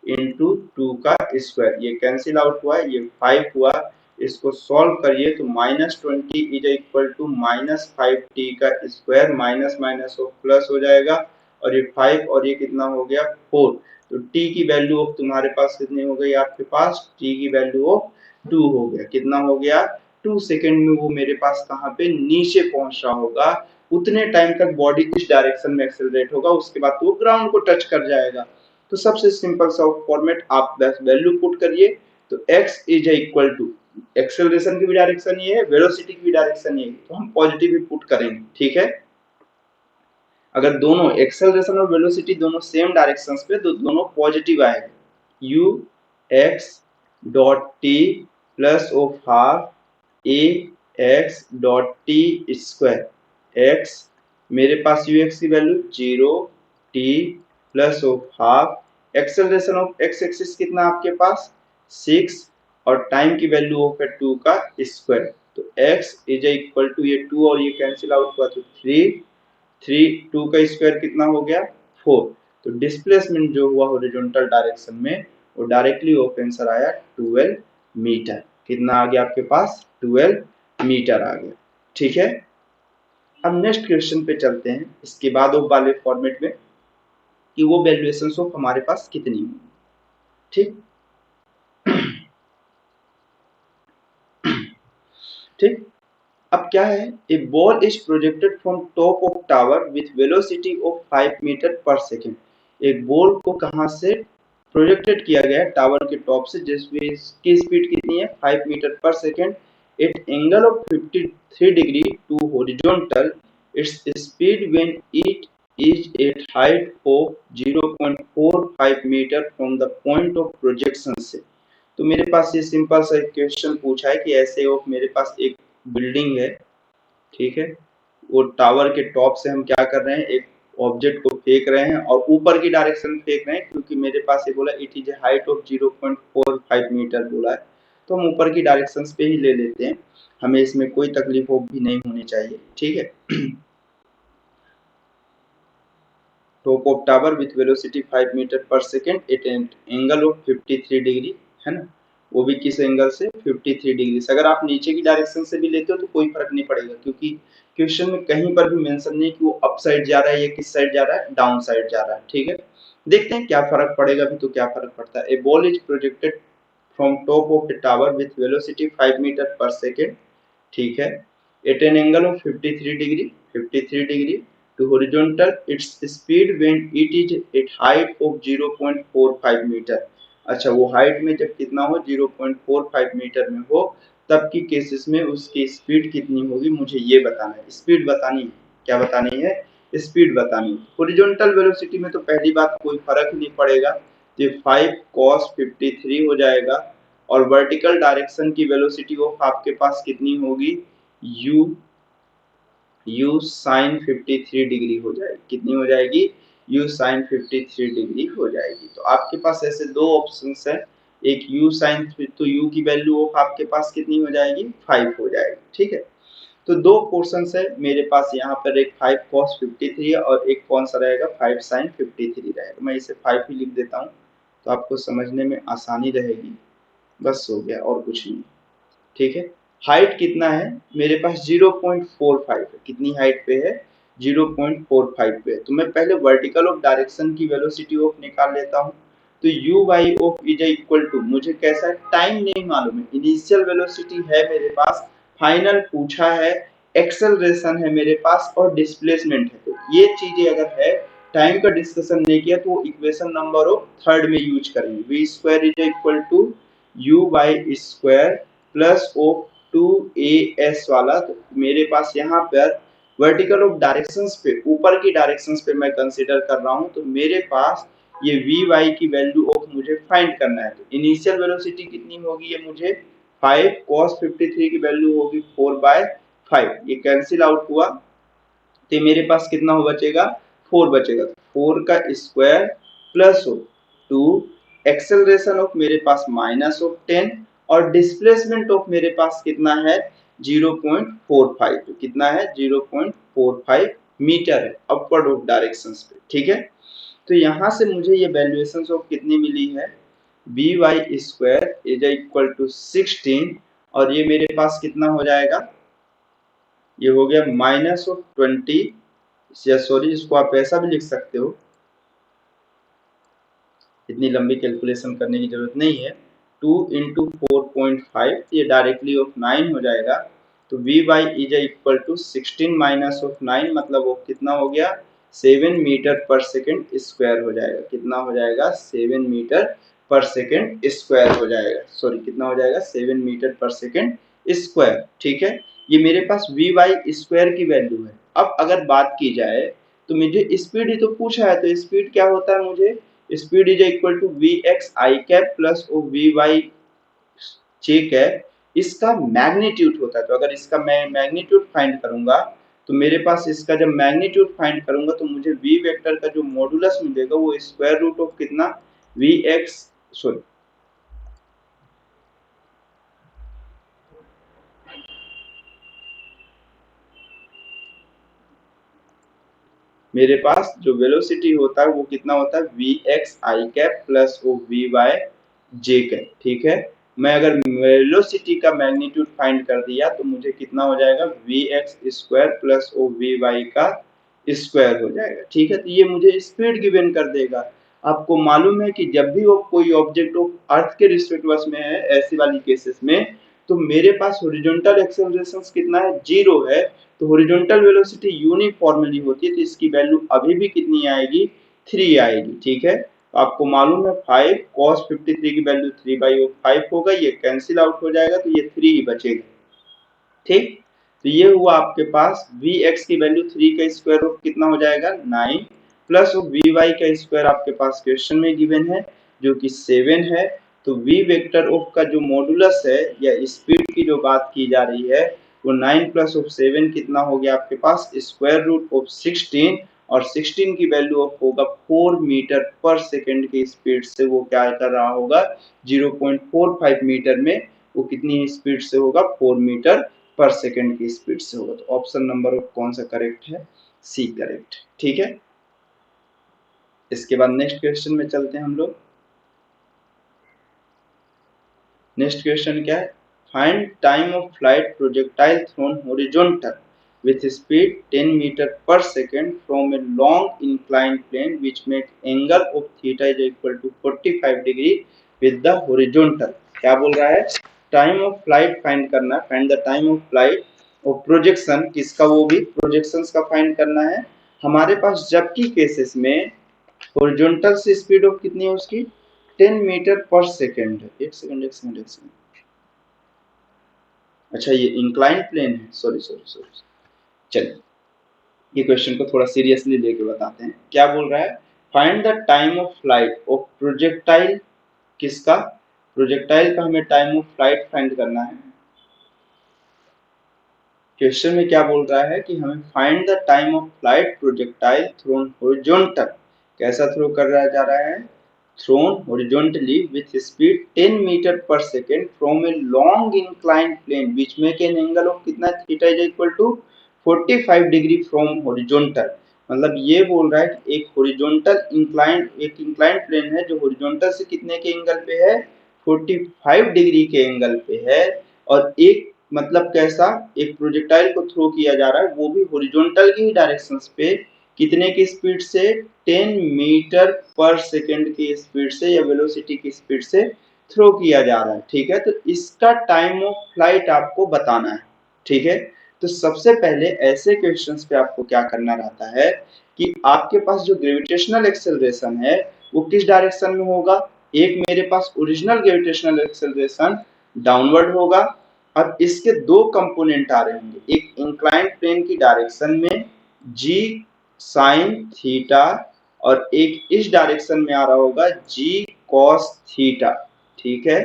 A: इंटू 2 का स्क्वायर, ये कैंसिल आउट हुआ है, ये 5 हुआ। इसको सॉल्व करिए तो -20 इज इक्वल टू -5t का square, minus minus of plus हो जाएगा, और ये 5 और ये कितना हो गया 4। तो t की वैल्यू ऑफ तुम्हारे पास कितनी हो गई, आपके पास t की वैल्यू ऑफ 2 हो गया। कितना हो गया, 2 सेकेंड में वो मेरे पास कहाँ पे, नीचे पहुंच रहा होगा। उतने टाइम तक बॉडी इस डायरेक्शन में एक्सेलरेट होगा, उसके बाद वो ग्राउंड को टच कर जाएगा। तो सबसे सिंपल सा फॉर्मेट आप बस वैल्यू पुट करिए, तो x is equal to, acceleration की भी डायरेक्शन ये है, वेलोसिटी की भी डायरेक्शन ये है, तो हम पॉजिटिव ही पुट करेंगे। ठीक है, अगर दोनों एक्सेलरेशन और वेलोसिटी दोनों सेम डायरेक्शंस पे, तो दोनों पॉजिटिव आएगा। u x dot t plus of half a x dot t square, x मेरे पास ux की value 0, t plus of half, acceleration of x axis कितना आपके पास 6, और टाइम की वैल्यू ऑफ है 2 का स्क्वायर। तो x इज इक्वल टू ये 2 और ये कैंसिल आउट हुआ तो 3 2 का स्क्वायर कितना हो गया 4। तो डिस्प्लेसमेंट जो हुआ हॉरिजॉन्टल डायरेक्शन में वो डायरेक्टली ऑफ आंसर आया 12 मीटर। कितना आ गया आपके पास 12 मीटर आ गया। ठीक है, अब नेक्स्ट क्वेश्चन पे चलते हैं इसके बाद ऑफ वाले फॉर्मेट में कि वो वैल्यूएशन ऑफ हमारे पास कितनी होगी। ठीक ठीक, अब क्या है, a ball is projected from top of tower with velocity of 5 meter पर सेकेंड। एक बॉल को कहां से प्रोजेक्टेड किया गया है टावर के टॉप से, जिसकी स्पीड कितनी है 5 मीटर पर second at angle of 53 degree to horizontal. Its speed when it is at height of 0.45 meter from the point of projection से। तो मेरे पास ये सिंपल सा क्वेश्चन पूछा है कि ऐसे ऑफ मेरे पास एक बिल्डिंग है, ठीक है, वो टावर के टॉप से हम क्या कर रहे हैं, एक ऑब्जेक्ट को फेंक रहे हैं और ऊपर की डायरेक्शन में फेंक रहे हैं, क्योंकि मेरे पास ये बोला it is height of 0.45 meter बोला है, तो हम ऊपर की डायरेक्शन पे ही ले लेते हैं, हमें इसमें कोई तकलीफ भी नहीं होनी चाहिए। ठीक है, top of tower with velocity 5 meter पर second at an angle of 53 degree, है ना, वो भी किस एंगल से 53 डिग्री से। अगर आप नीचे की डायरेक्शन से भी लेते हो तो कोई फर्क नहीं पड़ेगा, क्योंकि क्वेश्चन में कहीं पर भी मेंशन नहीं कि वो अप साइड जा रहा है या किस साइड जा रहा है, डाउन साइड जा रहा है। ठीक है, देखते हैं क्या फर्क पड़ेगा भी, तो क्या फर्क पड़ता है। A ball is projected from top of the tower with velocity 5 meter पर सेकेंड, ठीक है, at an angle of 53 degree to horizontal, its speed when it is at height of 0.45 meter. अच्छा, वो हाइट में जब कितना हो 0.45 मीटर में हो तब की केसेस में उसकी स्पीड कितनी होगी, मुझे ये बताना है, स्पीड बतानी है। क्या बतानी है, स्पीड बतानी है। हॉरिजॉन्टल वेलोसिटी में तो पहली बात कोई फर्क नहीं पड़ेगा, ये 5 cos 53 हो जाएगा, और वर्टिकल डायरेक्शन की वेलोसिटी ऑफ आपके पास कितनी होगी, u sin 53 डिग्री हो जाएगी। कितनी हो जाएगी, u sin 53 डिग्री हो जाएगी। तो आपके पास ऐसे दो ऑप्शंस है, एक u sin, तो u की वैल्यू ऑफ आपके पास कितनी हो जाएगी 5 हो जाएगी। ठीक है, तो दो पोर्शंस है मेरे पास यहाँ पर, एक 5 cos 53 और एक कौन सा रहेगा 5 sin 53 रहेगा। मैं इसे 5 ही लिख देता हूँ तो आपको समझने में आसानी रहेगी, बस हो गया और कुछ नहीं। ठीक है, हाइट कितना है मेरे पास 0.45 है, कितनी हाइट पे है 0.45 पे है। तो मैं पहले वर्टिकल ऑफ डायरेक्शन की वेलोसिटी ऑफ निकाल लेता हूँ। तो u by of is equal to, मुझे कैसा टाइम नहीं मालूम है, इनिशियल वेलोसिटी है मेरे पास, फाइनल पूछा है, एक्सेलरेशन है मेरे पास और डिस्प्लेसमेंट है। तो ये चीजें अगर है, टाइम का डिस्कशन नहीं किया तो इक्वेशन नंबर ऑफ थर्ड में यूज करेंगे, v square is equal to u by square plus of 2as वाला। तो मेरे पास यहाँ पर वर्टिकल ऑफ डायरेक्शंस पे, ऊपर की डायरेक्शंस पे मैं कंसीडर कर रहा हूँ, तो मेरे पास ये vy की वैल्यू ऑफ मुझे फाइंड करना है। तो इनिशियल वेलोसिटी कितनी होगी, ये मुझे 5 cos 53 की वैल्यू होगी 4/5, ये कैंसिल आउट हुआ तो मेरे पास कितना हो बचेगा 4 बचेगा। 4 का स्क्वायर प्लस हो 2, एक्सेलरेशन ऑफ मेरे पास माइनस ऑफ 10 और डिस्प्लेसमेंट ऑफ मेरे पास कितना है 0.45। तो कितना है 0.45 मीटर है अपवर्ड ऑफ डायरेक्शंस पे। ठीक है, तो यहां से मुझे ये वैल्यूएशंस ऑफ कितनी मिली है, B Y square is equal to 16 और ये मेरे पास कितना हो जाएगा, ये हो गया माइनस ऑफ 20, या सॉरी इसको आप ऐसा भी लिख सकते हो, इतनी लंबी कैलकुलेशन करने की जरूरत नहीं है, 2 इंटू 4.5 ये डायरेक्टली ऑफ 9 हो जाएगा। तो V Y is equal to 16 minus of 9 मतलब वो कितना हो गया 7 मीटर पर सेकेंड स्क्वायर हो जाएगा। कितना हो जाएगा 7 मीटर पर सेकेंड स्क्वायर हो जाएगा, सॉरी कितना हो जाएगा 7 मीटर पर सेकेंड स्क्वायर। ठीक है, ये मेरे पास वी वाई स्क्वायर की वैल्यू है। अब अगर बात की जाए तो मुझे स्पीड ही तो पूछा है, तो स्पीड क्या होता है, मुझे speed is equal to V x I cap plus O V Y J cap, इसका मैग्नीट्यूड होता है। तो अगर इसका मैं मैग्नीट्यूड फाइंड करूंगा तो मेरे पास इसका जब मैग्नीट्यूड फाइंड करूंगा तो मुझे वी वेक्टर का जो मॉडुलस मिलेगा वो स्क्वायर रूट ऑफ कितना वी एक्स, सॉरी मेरे पास जो वेलोसिटी होता है वो कितना होता है वी एक्स आई cap plus O V Y जे कैप, ठीक है। मैं अगर वेलोसिटी का मैग्नीट्यूड फाइंड कर दिया तो मुझे कितना हो जाएगा V X square plus O V Y का स्क्वायर हो जाएगा, ठीक है। तो ये मुझे स्पीड गिवन कर देगा। आपको मालूम है कि जब भी वो कोई ऑब्जेक्ट अर्थ के रिस्पेक्ट में है, ऐसी वाली केसेस में, तो मेरे पास हॉरिजॉन्टल एक्सेलरेशन कितना है, 0 है। तो हॉरिजॉन्टल वेलोसिटी यूनिफॉर्मली होती है, तो इसकी वैल्यू अभी भी कितनी आएगी, 3 आएगी, ठीक है। तो आपको मालूम है 5 cos 53 की वैल्यू 3/5 होगा, ये कैंसिल आउट हो जाएगा, तो ये 3 ही बचेगा, ठीक। तो ये हुआ आपके पास वी एक्स की वैल्यू 3 का स्क्वायर रूट कितना हो जाएगा 9 प्लस वी वाई का स्क्वायर आपके पास क्वेश्चन में गिवन है जो कि 7 है। तो वी वेक्टर ऑफ का जो मॉडुलस है या स्पीड की जो बात की जा रही है वो 9 प्लस ऑफ 7 कितना हो गया आपके पास स्क्वायर रूट ऑफ 16, और 16 की वैल्यू ऑफ होगा 4 मीटर पर सेकेंड की स्पीड से वो क्या कर रहा होगा 0.45 मीटर में, वो कितनी स्पीड से होगा 4 मीटर पर सेकेंड की स्पीड से होगा। तो ऑप्शन नंबर कौन सा करेक्ट है, सी करेक्ट, ठीक है। इसके बाद नेक्स्ट क्वेश्चन में चलते हैं हम लोग। नेक्स्ट क्वेश्चन क्या है, find time of flight projectile thrown horizontal with speed 10 meter per second from a long inclined plane which make angle of theta is equal to 45 degree with the horizontal। क्या बोल रहा है, time of flight find करना है, find the time of flight और projection किसका, वो भी प्रोजेक्शंस का फाइंड करना है हमारे पास। जबकि केसेस में हॉरिजॉन्टल से स्पीड ऑफ कितनी है उसकी 10 मीटर पर सेकेंड है। एक सेकंड एक सेकंड एक सेकंड, अच्छा ये इंक्लाइन प्लेन है, सॉरी सॉरी सॉरी। चलिए ये क्वेश्चन को थोड़ा सीरियसली लेके बताते हैं। क्या बोल रहा है, find the time of flight of projectile, किसका, प्रोजेक्टाइल का हमें टाइम ऑफ फ्लाइट फाइंड करना है। क्वेश्चन में क्या बोल रहा है कि हमें find the time of flight projectile thrown horizontal, कैसा थ्रो कर रहा जा रहा है, thrown horizontally with speed 10 meter पर second from a long inclined plane which make an angle of कितना theta is equal to 45 degree from horizontal. मतलब ये बोल रहा है कि एक हॉरिजॉन्टल इंक्लाइंड, एक इंक्लाइंड प्लेन है जो हॉरिजॉन्टल से कितने के एंगल पे है 45 डिग्री के एंगल पे है, और एक मतलब कैसा, एक प्रोजेक्टाइल को थ्रो किया जा रहा है वो भी हॉरिजॉन्टल की डायरेक्शंस पे, कितने की स्पीड से 10 मीटर पर सेकेंड की स्पीड से या वेलोसिटी की स्पीड से थ्रो किया जा रहा है, ठीक है। तो इसका टाइम ऑफ फ्लाइट आपको बताना है, ठीक है। तो सबसे पहले ऐसे क्वेश्चंस पे आपको क्या करना रहता है कि आपके पास जो ग्रेविटेशनल एक्सेलरेशन है वो किस डायरेक्शन में होगा, एक मेरे पास ओरिजिनल ग्रेविटेशनल एक्सेलरेशन डाउनवर्ड होगा, अब इसके दो कंपोनेंट आ रहे होंगे, एक इंक्लाइंड प्लेन की डायरेक्शन में g साइन थीटा और एक इस डायरेक्शन में आ रहा होगा g cos थीटा, ठीक है।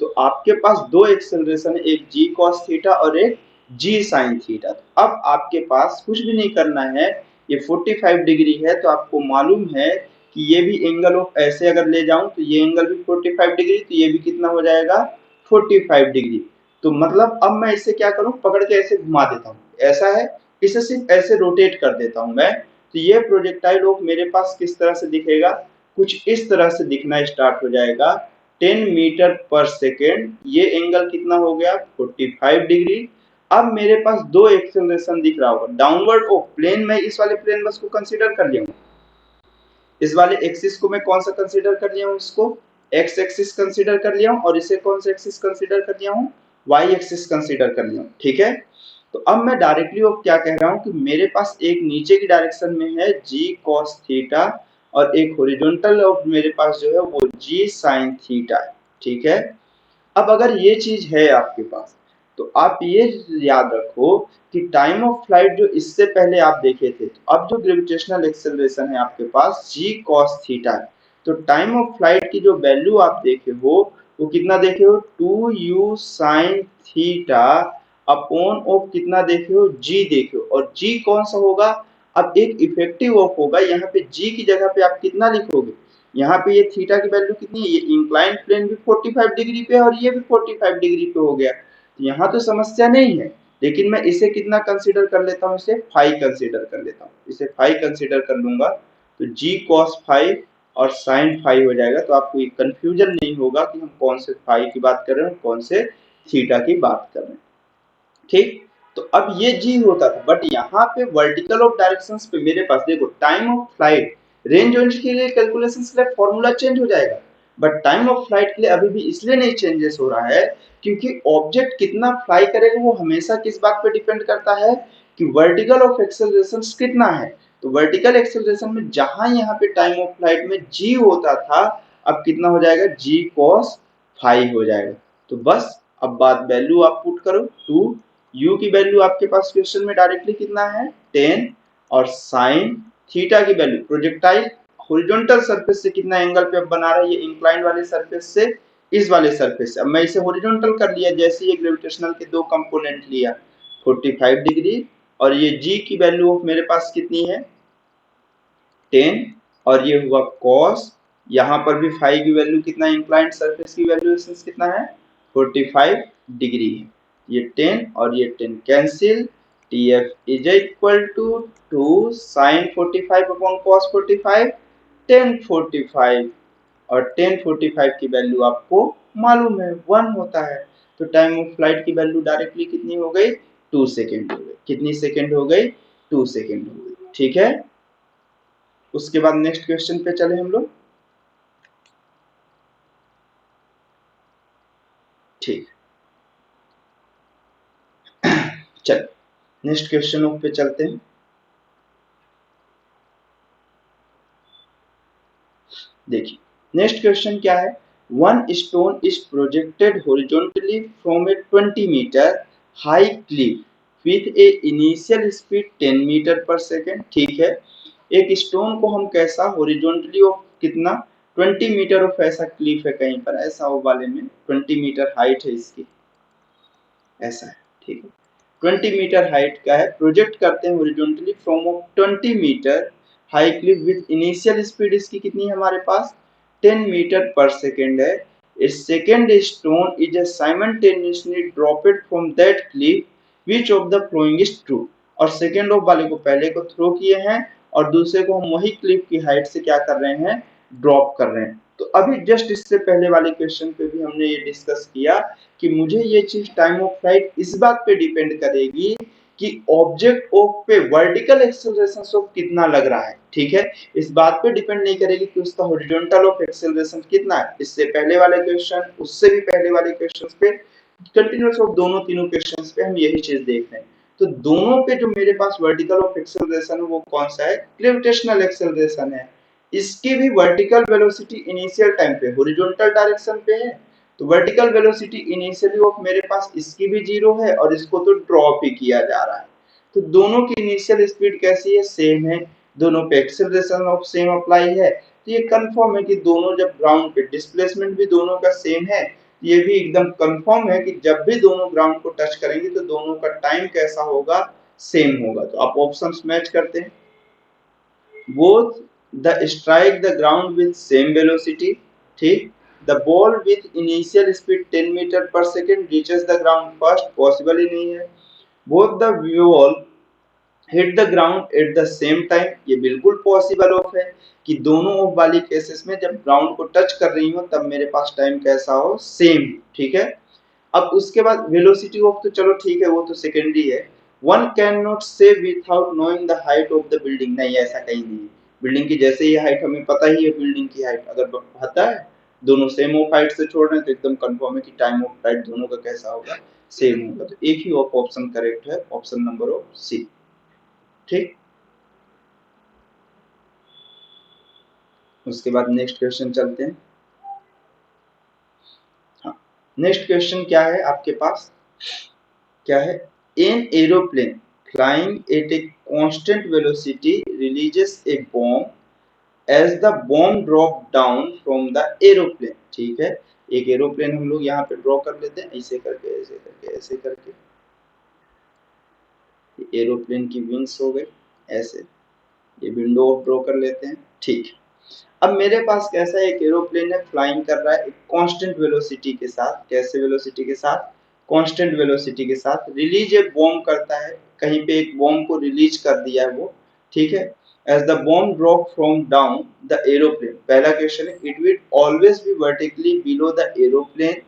A: तो आपके पास दो एक्सेलरेशन है, एक g cos थीटा और एक g sin थीटा। अब आपके पास कुछ भी नहीं करना है, ये 45 डिग्री है तो आपको मालूम है कि ये भी एंगल ऑफ ऐसे अगर ले जाऊं तो ये एंगल भी 45 डिग्री, तो ये भी कितना हो जाएगा 45 डिग्री। तो मतलब अब मैं इसे क्या करूं, पकड़ के ऐसे घुमा देता हूं, ऐसा है, इसे सिर्फ ऐसे रोटेट कर देता हूं मैं, तो ये प्रोजेक्टाइल ऑफ मेरे पास किस तरह से दिखेगा, कुछ इस तरह से दिखना स्टार्ट हो जाएगा 10 मीटर पर सेकेंड, ये एंगल कितना हो गया 45 डिग्री। अब मेरे पास दो एक्सेलरेशन दिख रहा होगा डाउनवर्ड ऑफ प्लेन, में इस वाले प्लेन बस को कंसीडर कर लिया, इस वाले एक्सिस को मैं कौन सा कंसीडर कर लिया हूं, इसको एक्स एक्सिस कंसीडर कर लिया हूं, और इसे कौन सा एक्सिस कंसीडर कर लिया हूं, वाई एक्सिस कंसीडर कर लिया हूं, ठीक है। तो अब मैं डायरेक्टली वो क्या कह रहा हूं कि मेरे पास एक नीचे की डायरेक्शन में है g cos थीटा और एक हॉरिजॉन्टल ऑफ मेरे पास जो है वो g sin थीटा है, ठीक है। अब अगर ये चीज है आपके पास तो आप ये याद रखो कि टाइम ऑफ फ्लाइट जो इससे पहले आप देखे थे, तो अब जो ग्रेविटेशनल एक्सेलरेशन है आपके पास g cos थीटा है, तो टाइम ऑफ फ्लाइट की जो वैल्यू आप देखे हो वो कितना देखे हो 2u sin theta upon of कितना देखे हो g देखे हो, और g कौन सा होगा, अब एक इफेक्टिव ऑफ होगा, यहाँ पे g की जगह पे आप कितना लिखोगे, यहाँ पे ये थीटा की वैल्यू कितनी है, ये इंक्लाइन प्लेन भी 45 डिग्री पे है और ये भी 45 डिग्री पे हो गया, तो यहाँ तो समस्या नहीं है। लेकिन मैं इसे कितना कंसीडर कर लेता हूँ, इसे 5 कंसीडर कर लेता हूँ, इसे 5 कंसीडर कर लूंगा तो g cos 5 और sin 5 हो जाएगा। तो आपको ये कंफ्यूजन नहीं होगा कि हम कौन से फाई की बात कर रहे हैं और कौन से थीटा की बात कर रहे हैं। ठीक, तो अब ये जी होता था, बट यहाँ पे वर्टिकल ऑफ डायरेक्शंस पे मेरे पास देखो टाइम ऑफ फ्लाइट, रेंज के लिए कैलकुलेशन के लिए फॉर्मूला चेंज हो जाएगा, बट टाइम ऑफ फ्लाइट के लिए अभी भी इसलिए नहीं चेंजेस हो रहा है क्योंकि ऑब्जेक्ट कितना फ्लाई करेगा वो हमेशा किस बात पे डिपेंड करता है कि वर्टिकल ऑफ एक्सेलरेशन कितना है। तो वर्टिकल एक्सेलरेशन में जहां यहाँ पे टाइम ऑफ फ्लाइट में जी होता था, अब कितना हो जाएगा, जी cos 5 हो जाएगा। तो बस अब बात वैल्यू आप पुट करो 2, u की वैल्यू आपके पास क्वेश्चन में डायरेक्टली कितना है 10, और साइन थीटा की वैल्यू, प्रोजेक्टाइल हॉरिजॉन्टल सरफेस से कितना एंगल पे अब बना रहा है, ये इंक्लाइंड वाले सरफेस से इस वाले सरफेस से। अब मैं इसे हॉरिजॉन्टल कर लिया, जैसे ये ग्रेविटेशनल के दो कंपोनेंट लिया 45 डिग्री, और ये g की वैल्यू मेरे पास कितनी है 10, और ये हुआ cos, यहाँ पर भी फाई की वैल्यू कितना, इंक्लाइंड सरफेस की वैल्यू कितना है 45 डिग्री है। ये 10 और ये 10 cancel, TF is equal to 2 sin 45 upon cos 45, 1045, और 1045 की वैल्यू आपको मालूम है 1 होता है। तो टाइम ऑफ फ्लाइट की वैल्यू डायरेक्टली कितनी हो गई, 2 सेकेंड हो गई। कितनी सेकेंड हो गई, 2 सेकेंड हो गई। ठीक है, उसके बाद नेक्स्ट क्वेश्चन पे चले हम लोग। ठीक, चल नेक्स्ट क्वेश्चन पे चलते हैं। देखिए नेक्स्ट क्वेश्चन क्या है, one stone is projected horizontally from a 20 meter high cliff with a initial speed 10 meter पर सेकेंड। ठीक है, एक स्टोन को हम कैसा हॉरिजॉन्टली ऑफ कितना 20 मीटर ऑफ ऐसा क्लिफ है कहीं पर ऐसा वो वाले में 20 मीटर हाइट है इसकी, ऐसा है। ठीक है, 20 मीटर हाइट का है, प्रोजेक्ट करते हैं horizontally from 20 meter high cliff with initial speed इसकी कितनी है हमारे पास 10 मीटर पर सेकेंड है। A second stone is simultaneously dropped from that cliff, which of the following is true? और सेकेंड ऑफ वाले को पहले को थ्रो किए हैं और दूसरे को हम वही क्लिफ की हाइट से क्या कर रहे हैं, ड्रॉप कर रहे हैं। तो अभी जस्ट इससे पहले वाले क्वेश्चन पे भी हमने ये डिस्कस किया कि मुझे ये चीज टाइम ऑफ फ्लाइट इस बात पे डिपेंड करेगी कि ऑब्जेक्ट ऑफ पे वर्टिकल एक्सेलरेशन ऑफ कितना लग रहा है। ठीक है, इस बात पे डिपेंड नहीं करेगी कि उसका हॉरिजॉन्टल ऑफ एक्सेलरेशन कितना है। इससे पहले वाले क्वेश्चन, उससे भी पहले वाले क्वेश्चंस पे, कंटिन्यूअस ऑफ दोनों तीनों क्वेश्चंस पे हम यही चीज देख रहे हैं। तो दोनों पे जो मेरे पास वर्टिकल ऑफ एक्सेलरेशन है वो कौन सा है, ग्रेविटेशनल एक्सेलरेशन है। इसकी भी वर्टिकल वेलोसिटी इनिशियल टाइम पे हॉरिजॉन्टल डायरेक्शन पे है, तो वर्टिकल वेलोसिटी इनिशियली ऑफ मेरे पास इसकी भी जीरो है और इसको तो ड्रॉप ही किया जा रहा है। तो दोनों की इनिशियल स्पीड कैसी है, सेम है, दोनों पे एक्सेलरेशन ऑफ सेम अप्लाई है। तो ये कंफर्म है कि दोनों जब ग्राउंड पे डिस्प्लेसमेंट भी दोनों का सेम है, ये भी एकदम कंफर्म है कि जब भी दोनों ग्राउंड को टच करेंगे तो दोनों का टाइम कैसा होगा, सेम होगा। तो आप ऑप्शंस मैच करते हैं, both the strike the ground with same velocity, ठीक, the ball with initial speed 10 meter पर second reaches the ground first, possible ही नहीं है। both the ball hit the ground at the same time, ये बिल्कुल possible of है कि दोनों ऑफ वाली केसेस में जब ग्राउंड को टच कर रही हो तब मेरे पास टाइम कैसा हो, सेम। ठीक है, अब उसके बाद वेलोसिटी ऑफ तो चलो ठीक है वो तो सेकेंडरी है। वन कैन नॉट से without knowing the height of the building, नहीं ऐसा कहीं नहीं। बिल्डिंग की जैसे ही हाइट हमें पता ही है, बिल्डिंग की हाइट अगर पता है दोनों सेम ऑफ हाइट से छोड़ रहे हैं तो एकदम कंफर्म है कि टाइम ऑफ फ्लाइट दोनों का कैसा होगा, सेम होगा। तो एक ही ऑफ ऑप्शन करेक्ट है, ऑप्शन नंबर ऑफ सी। ठीक, उसके बाद नेक्स्ट क्वेश्चन चलते हैं। हाँ, नेक्स्ट क्वेश्चन क्या है आपके पास, क्या है, an aeroplane flying at a constant velocity releases a bomb as the bomb drop down from the aeroplane। ठीक है, एक एरोप्लेन हम लोग यहाँ पे ड्रॉ कर लेते हैं, ऐसे करके ऐसे करके ऐसे करके, एरोप्लेन की विंग्स हो गई ऐसे, ये विंडो ड्रॉ कर लेते हैं। ठीक, अब मेरे पास कैसा एक एरोप्लेन है, फ्लाइंग कर रहा है एक कांस्टेंट वेलोसिटी के साथ, कैसे वेलोसिटी के साथ, कांस्टेंट वेलोसिटी के साथ रिलीज ए बॉम्ब करता है, कहीं पे एक बॉम्ब को रिलीज कर दिया है वो, ठीक है। As the bomb drop from down the aeroplane, पहला क्वेश्चन है, it will always be vertically below the aeroplane,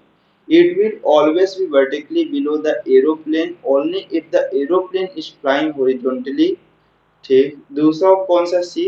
A: it will always be vertically below the aeroplane only if the aeroplane is flying horizontally, ठीक। दूसरा कौन सा, C,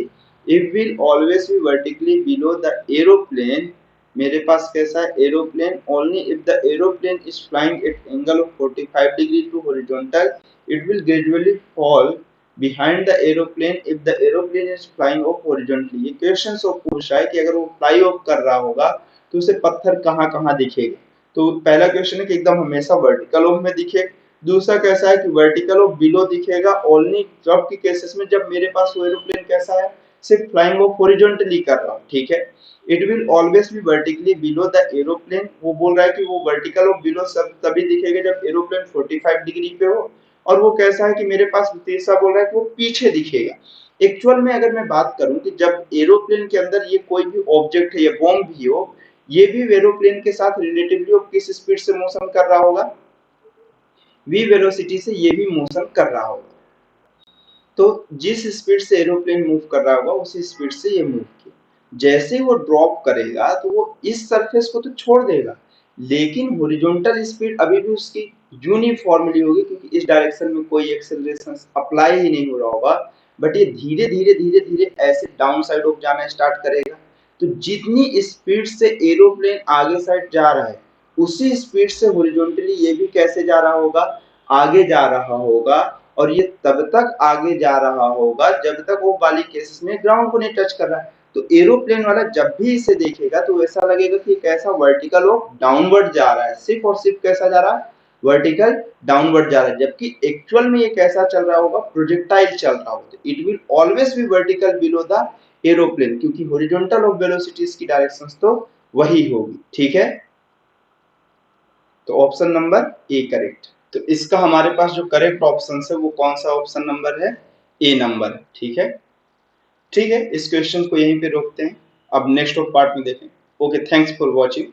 A: it will always be vertically below the aeroplane, मेरे पास कैसा है, aeroplane only if the aeroplane is flying at angle of 45 degree to horizontal, it will gradually fall behind the aeroplane if the aeroplane is flying of horizontally. ये question से पूछ रहा है कि अगर वो फ्लाई ऑफ कर रहा होगा तो उसे पत्थर कहाँ कहाँ दिखेगा। तो पहला क्वेश्चन है कि एकदम हमेशा वर्टिकल ऑफ में दिखे। दूसरा कैसा है कि वर्टिकल ऑफ बिलो दिखेगा ओनली जब की केसेस में, जब मेरे पास वो एरोप्लेन कैसा है, सिर्फ फ्लाइंग ऑफ हॉरिजॉन्टली कर रहा हूँ, ठीक है। It will always be vertically below the aeroplane, वो बोल रहा है कि वो वर्टिकल ऑफ बिलो सब तभी दिखेगा जब एरोप्लेन 45 डिग्री पे हो। और वो कैसा है कि मेरे पास तीसरा बोल रहा है कि वो पीछे दिखेगा। एक्चुअल में अगर मैं बात करूं कि जब एरोप्लेन के अंदर ये कोई भी ऑब्जेक्ट है या बॉम्ब भी हो, ये भी एरोप्लेन के साथ रिलेटिवली किस स्पीड से मोशन कर रहा होगा, v वेलोसिटी से ये भी मोशन कर रहा होगा। तो जिस स्पीड से एरोप्लेन मूव कर रहा होगा उसी स्पीड से ये मूव किया। जैसे वो ड्रॉप करेगा तो वो इस सरफेस को तो छोड़ देगा, लेकिन हॉरिजॉन्टल स्पीड अभी भी उसकी यूनिफॉर्मली होगी, क्योंकि इस डायरेक्शन में कोई एक्सेलरेशन अप्लाई ही नहीं हो रहा होगा। बट ये धीरे धीरे धीरे धीरे ऐसे डाउन साइड ऑफ जाना स्टार्ट करेगा। तो जितनी स्पीड से एरोप्लेन आगे साइड जा रहा है उसी स्पीड से हॉरिजॉन्टली ये भी कैसे जा रहा होगा, आगे जा रहा होगा। और ये तब तक आगे जा रहा होगा जब तक वो वाली केसेस में ग्राउंड को नहीं टच कर रहा है। तो एरोप्लेन वाला जब भी इसे देखेगा तो ऐसा लगेगा कि कैसा वर्टिकल और डाउनवर्ड जा रहा है, सिर्फ और सिर्फ कैसा जा रहा है, वर्टिकल डाउनवर्ड जा रहा है। जबकि एक्चुअल में ये कैसा चल रहा होगा, प्रोजेक्टाइल चल रहा होगा। It will always B vertical below the aeroplane, क्योंकि हॉरिजॉन्टल ऑफ वेलोसिटीज की डायरेक्शंस तो वही होगी, ठीक है। तो ऑप्शन नंबर ए करेक्ट। तो इसका हमारे पास जो करेक्ट ऑप्शन है वो कौन सा ऑप्शन नंबर है, ए नंबर, ठीक है। ठीक है, इस क्वेश्चन को यहीं पे रोकते हैं, अब नेक्स्ट पार्ट में देखें। Okay, thanks for watching.